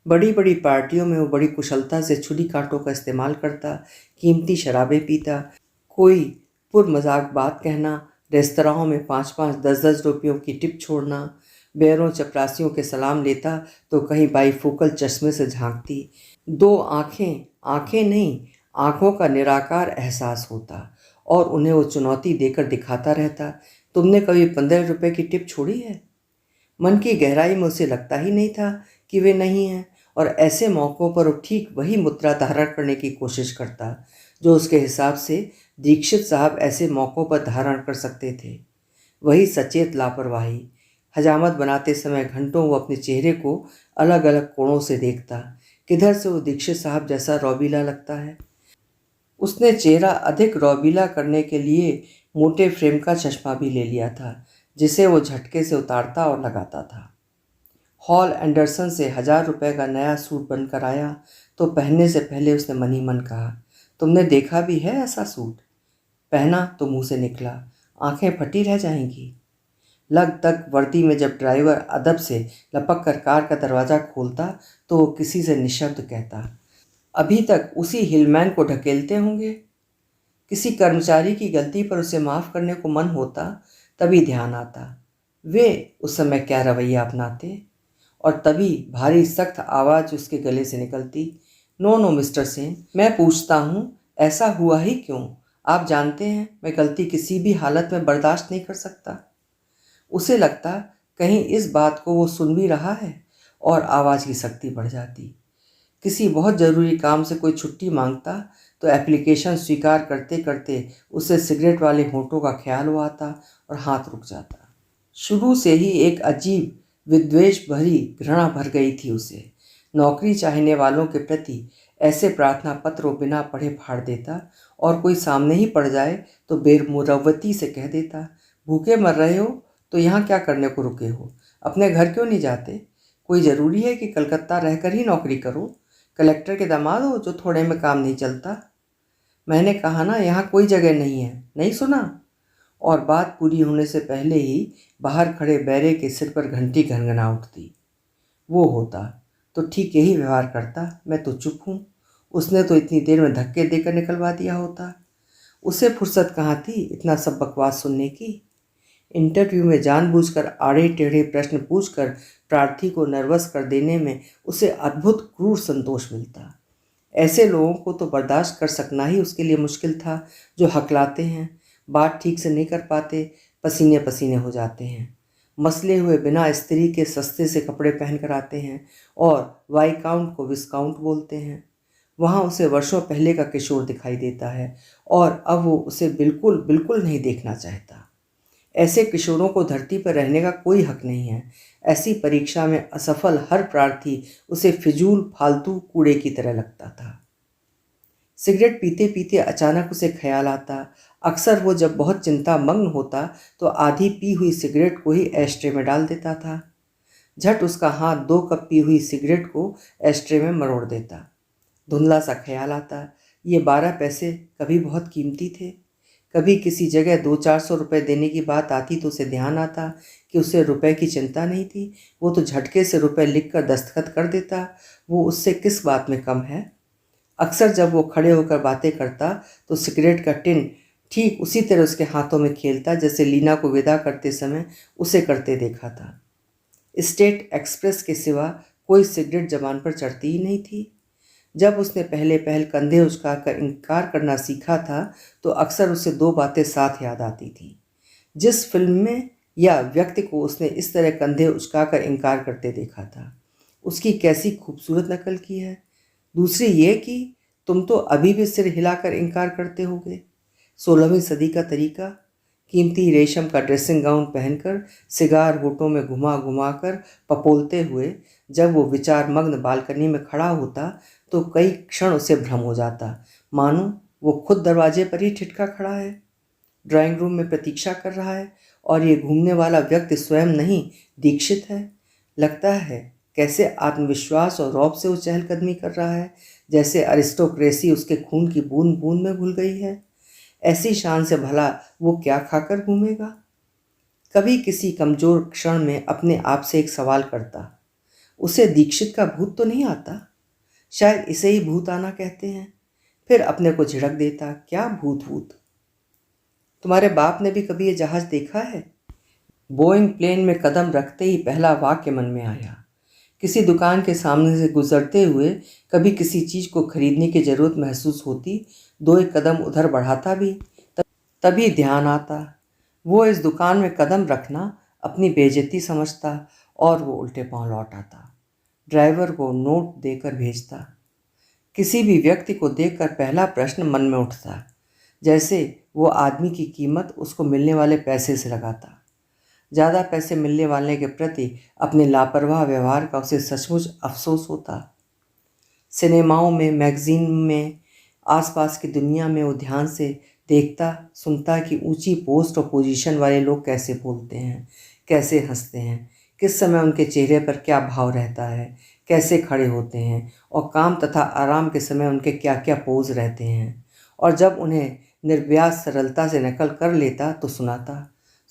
बड़ी बड़ी पार्टियों में वो बड़ी कुशलता से छुरी कांटों का इस्तेमाल करता, कीमती शराबें पीता, कोई पुर मजाक बात कहना, रेस्तराओं में 5-5 10-10 रुपयों की टिप छोड़ना, बेरों चपरासियों के सलाम लेता तो कहीं बाईफोकल चश्मे से झांकती, दो आंखें आंखें नहीं आंखों का निराकार एहसास होता और उन्हें वो चुनौती देकर दिखाता रहता, तुमने कभी 15 रुपए की टिप छोड़ी है? मन की गहराई में उसे लगता ही नहीं था कि वे नहीं हैं, और ऐसे मौक़ों पर वो ठीक वही मुद्रा धारण करने की कोशिश करता जो उसके हिसाब से दीक्षित साहब ऐसे मौक़ों पर धारण कर सकते थे। वही सचेत लापरवाही। हजामत बनाते समय घंटों वो अपने चेहरे को अलग अलग कोणों से देखता, किधर से वो दीक्षित साहब जैसा रौबीला लगता है। उसने चेहरा अधिक रौबीला करने के लिए मोटे फ्रेम का चश्मा भी ले लिया था, जिसे वो झटके से उतारता और लगाता था। हॉल एंडरसन से 1000 रुपये का नया सूट बनकर आया तो पहनने से पहले उसने मन ही मन कहा, तुमने देखा भी है ऐसा सूट? पहना तो मुंह से निकला, आंखें फटी रह जाएंगी। लग तक वर्दी में जब ड्राइवर अदब से लपक कर कार का दरवाज़ा खोलता तो वो किसी से निशब्द कहता, अभी तक उसी हिलमैन को ढकेलते होंगे। किसी कर्मचारी की गलती पर उसे माफ़ करने को मन होता तभी ध्यान आता वे उस समय क्या रवैया अपनाते, और तभी भारी सख्त आवाज़ उसके गले से निकलती, नो नो मिस्टर सेन, मैं पूछता हूँ ऐसा हुआ ही क्यों? आप जानते हैं मैं गलती किसी भी हालत में बर्दाश्त नहीं कर सकता। उसे लगता कहीं इस बात को वो सुन भी रहा है, और आवाज़ की सख्ती बढ़ जाती। किसी बहुत ज़रूरी काम से कोई छुट्टी मांगता तो एप्लीकेशन स्वीकार करते करते उसे सिगरेट वाले होंठों का ख्याल हो आता और हाथ रुक जाता। शुरू से ही एक अजीब विद्वेष भरी घृणा भर गई थी उसे। नौकरी चाहने वालों के प्रति ऐसे प्रार्थना पत्र वो बिना पढ़े फाड़ देता, और कोई सामने ही पड़ जाए तो बेमुरव्वती से कह देता, भूखे मर रहे हो तो यहाँ क्या करने को रुके हो? अपने घर क्यों नहीं जाते? कोई ज़रूरी है कि कलकत्ता रहकर ही नौकरी करो? कलेक्टर के दामाद हो जो थोड़े में काम नहीं चलता? मैंने कहा ना यहाँ कोई जगह नहीं है, नहीं सुना? और बात पूरी होने से पहले ही बाहर खड़े बैरे के सिर पर घंटी घनघना उठती। वो होता तो ठीक यही व्यवहार करता, मैं तो चुप हूँ, उसने तो इतनी देर में धक्के देकर निकलवा दिया होता। उसे फुर्सत कहाँ थी इतना सब बकवास सुनने की। इंटरव्यू में जानबूझकर आड़े टेढ़े प्रश्न पूछकर प्रार्थी को नर्वस कर देने में उसे अद्भुत क्रूर संतोष मिलता। ऐसे लोगों को तो बर्दाश्त कर सकना ही उसके लिए मुश्किल था, जो हकलाते हैं, बात ठीक से नहीं कर पाते, पसीने पसीने हो जाते हैं, मसले हुए बिना स्त्री के सस्ते से कपड़े पहन कर आते हैं और वाइकाउंट को विस्काउंट बोलते हैं। वहाँ उसे वर्षों पहले का किशोर दिखाई देता है और अब वो उसे बिल्कुल बिल्कुल नहीं देखना चाहता। ऐसे किशोरों को धरती पर रहने का कोई हक नहीं है। ऐसी परीक्षा में असफल हर प्रार्थी उसे फिजूल फालतू कूड़े की तरह लगता था। सिगरेट पीते पीते अचानक उसे ख्याल आता, अक्सर वो जब बहुत चिंता मग्न होता तो आधी पी हुई सिगरेट को ही एस्ट्रे में डाल देता था। झट उसका हाथ 2 कप पी हुई सिगरेट को एस्ट्रे में मरोड़ देता। धुंधला सा ख्याल आता, ये 12 पैसे कभी बहुत कीमती थे। कभी किसी जगह 200-400 रुपये देने की बात आती तो उसे ध्यान आता कि उसे रुपए की चिंता नहीं थी, वो तो झटके से रुपए लिख कर दस्तखत कर देता, वो उससे किस बात में कम है। अक्सर जब वो खड़े होकर बातें करता तो सिगरेट का टिन ठीक उसी तरह उसके हाथों में खेलता जैसे लीना को विदा करते समय उसे करते देखा था। स्टेट एक्सप्रेस के सिवा कोई सिगरेट जबान पर चढ़ती ही नहीं थी। जब उसने पहले पहल कंधे उचकाकर इनकार करना सीखा था तो अक्सर उसे 2 बातें साथ याद आती थी। जिस फिल्म में या व्यक्ति को उसने इस तरह कंधे उचकाकर इनकार करते देखा था, उसकी कैसी खूबसूरत नकल की है। दूसरी ये कि तुम तो अभी भी सिर हिलाकर इनकार करते होगे। 16वीं सदी का तरीका, कीमती रेशम का ड्रेसिंग गाउन पहनकर सिगार होठों में घुमा घुमा कर पपोलते हुए जब वो विचार मग्न बालकनी में खड़ा होता तो कई क्षण उसे भ्रम हो जाता, मानो वो खुद दरवाजे पर ही ठिठका खड़ा है, ड्राइंग रूम में प्रतीक्षा कर रहा है और ये घूमने वाला व्यक्ति स्वयं नहीं, दीक्षित है। लगता है कैसे आत्मविश्वास और रौब से वो चहलकदमी कर रहा है, जैसे अरिस्टोक्रेसी उसके खून की बूंद बूंद में घुल गई है। ऐसी शान से भला वो क्या खाकर घूमेगा। कभी किसी कमजोर क्षण में अपने आप से एक सवाल करता, उसे दीक्षित का भूत तो नहीं आता? शायद इसे ही भूत आना कहते हैं। फिर अपने को झिड़क देता, क्या भूत भूत। तुम्हारे बाप ने भी कभी ये जहाज देखा है? बोइंग प्लेन में कदम रखते ही पहला वाक्य मन में आया। किसी दुकान के सामने से गुजरते हुए कभी किसी चीज को खरीदने की जरूरत महसूस होती, दो एक कदम उधर बढ़ाता भी, तभी ध्यान आता वो इस दुकान में कदम रखना अपनी बेइज्जती समझता और वो उल्टे पांव लौट आता, ड्राइवर को नोट देकर भेजता। किसी भी व्यक्ति को देखकर पहला प्रश्न मन में उठता, जैसे वो आदमी की कीमत उसको मिलने वाले पैसे से लगाता। ज़्यादा पैसे मिलने वाले के प्रति अपने लापरवाह व्यवहार का उसे सचमुच अफसोस होता। सिनेमाओं में, मैगजीन में, आसपास की दुनिया में वो ध्यान से देखता सुनता कि ऊंची पोस्ट और पोजीशन वाले लोग कैसे बोलते हैं, कैसे हंसते हैं, किस समय उनके चेहरे पर क्या भाव रहता है, कैसे खड़े होते हैं, और काम तथा आराम के समय उनके क्या क्या पोज रहते हैं। और जब उन्हें निर्व्याज सरलता से नकल कर लेता तो सुनाता,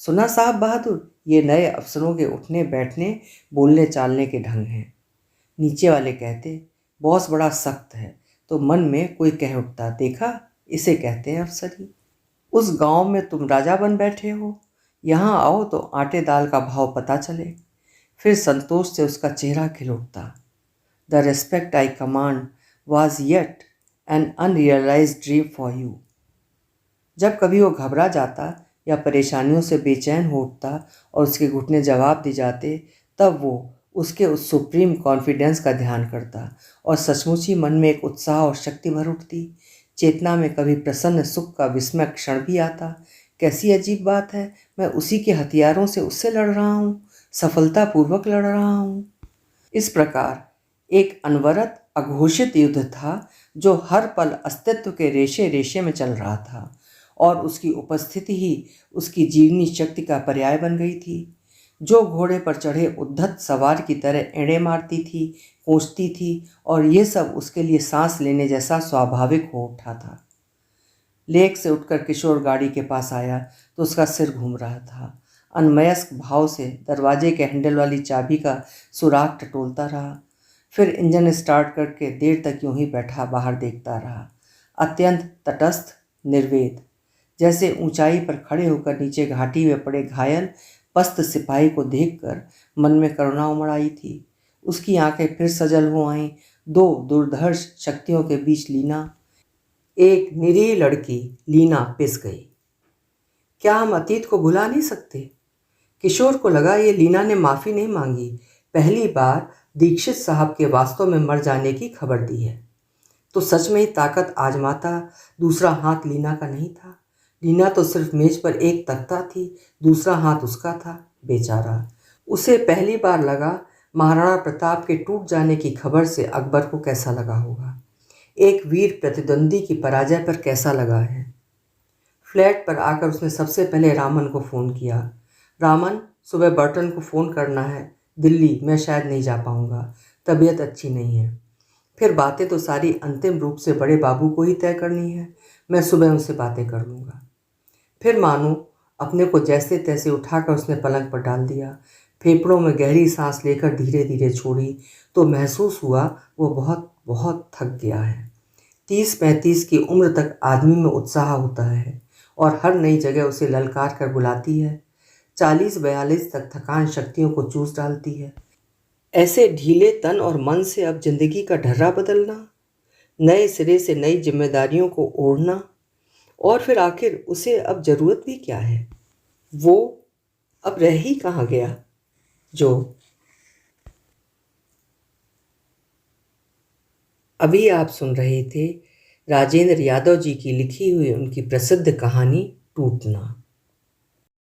सुना साहब बहादुर, ये नए अफसरों के उठने बैठने बोलने चालने के ढंग हैं। नीचे वाले कहते, बॉस बड़ा सख्त है, तो मन में कोई कह उठता, देखा इसे कहते हैं अफसरी। उस गांव में तुम राजा बन बैठे हो, यहाँ आओ तो आटे दाल का भाव पता चले। फिर संतोष से उसका चेहरा खिल उठता। The respect I command was yet an unrealised dream for you. जब कभी वो घबरा जाता या परेशानियों से बेचैन हो उठता और उसके घुटने जवाब दे जाते, तब वो उसके उस सुप्रीम कॉन्फिडेंस का ध्यान करता और सचमुच ही मन में एक उत्साह और शक्ति भर उठती। चेतना में कभी प्रसन्न सुख का विस्मय क्षण भी आता। कैसी अजीब बात है, मैं उसी के हथियारों से उससे लड़ रहा हूँ, सफलतापूर्वक लड़ रहा हूँ। इस प्रकार एक अनवरत अघोषित युद्ध था जो हर पल अस्तित्व के रेशे रेशे में चल रहा था, और उसकी उपस्थिति ही उसकी जीवनी शक्ति का पर्याय बन गई थी। जो घोड़े पर चढ़े उद्धत सवार की तरह एड़े मारती थी, कोसती थी, और ये सब उसके लिए सांस लेने जैसा स्वाभाविक हो उठा था। लेक से उठकर किशोर गाड़ी के पास आया तो उसका सिर घूम रहा था। अनमयस्क भाव से दरवाजे के हैंडल वाली चाबी का सुराग टटोलता रहा। फिर इंजन स्टार्ट करके देर तक यूं ही बैठा बाहर देखता रहा, अत्यंत तटस्थ, निर्वेद, जैसे ऊंचाई पर खड़े होकर नीचे घाटी में पड़े घायल पस्त सिपाही को देखकर मन में करुणा उमड़ आई थी। उसकी आंखें फिर सजल हो आईं। दो दुर्धर्ष शक्तियों के बीच लीना, एक निरीह लड़की लीना, पिस गई। क्या हम अतीत को भुला नहीं सकते? किशोर को लगा ये लीना ने माफ़ी नहीं मांगी, पहली बार दीक्षित साहब के वास्तव में मर जाने की खबर दी है। तो सच में ही ताकत आजमाता। दूसरा हाथ लीना का नहीं था। लीना तो सिर्फ मेज पर एक तख्ता थी, दूसरा हाथ उसका था। बेचारा, उसे पहली बार लगा महाराणा प्रताप के टूट जाने की खबर से अकबर को कैसा लगा होगा, एक वीर प्रतिद्वंदी की पराजय पर कैसा लगा है। फ्लैट पर आकर उसने सबसे पहले रामन को फ़ोन किया। रामन, सुबह बर्टन को फ़ोन करना है, दिल्ली, मैं शायद नहीं जा पाऊँगा, तबीयत अच्छी नहीं है। फिर बातें तो सारी अंतिम रूप से बड़े बाबू को ही तय करनी है, मैं सुबह उनसे बातें कर लूँगा। फिर मानो अपने को जैसे तैसे उठाकर उसने पलंग पर डाल दिया। फेफड़ों में गहरी सांस लेकर धीरे धीरे छोड़ी तो महसूस हुआ वो बहुत बहुत थक गया है। 30-35 की उम्र तक आदमी में उत्साह होता है और हर नई जगह उसे ललकार कर बुलाती है। 40-42 तक थकान शक्तियों को चूस डालती है। ऐसे ढीले तन और मन से अब जिंदगी का ढर्रा बदलना, नए सिरे से नई जिम्मेदारियों को ओढ़ना, और फिर आखिर उसे अब ज़रूरत भी क्या है? वो अब रह ही कहाँ गया जो। अभी आप सुन रहे थे राजेंद्र यादव जी की लिखी हुई उनकी प्रसिद्ध कहानी टूटना।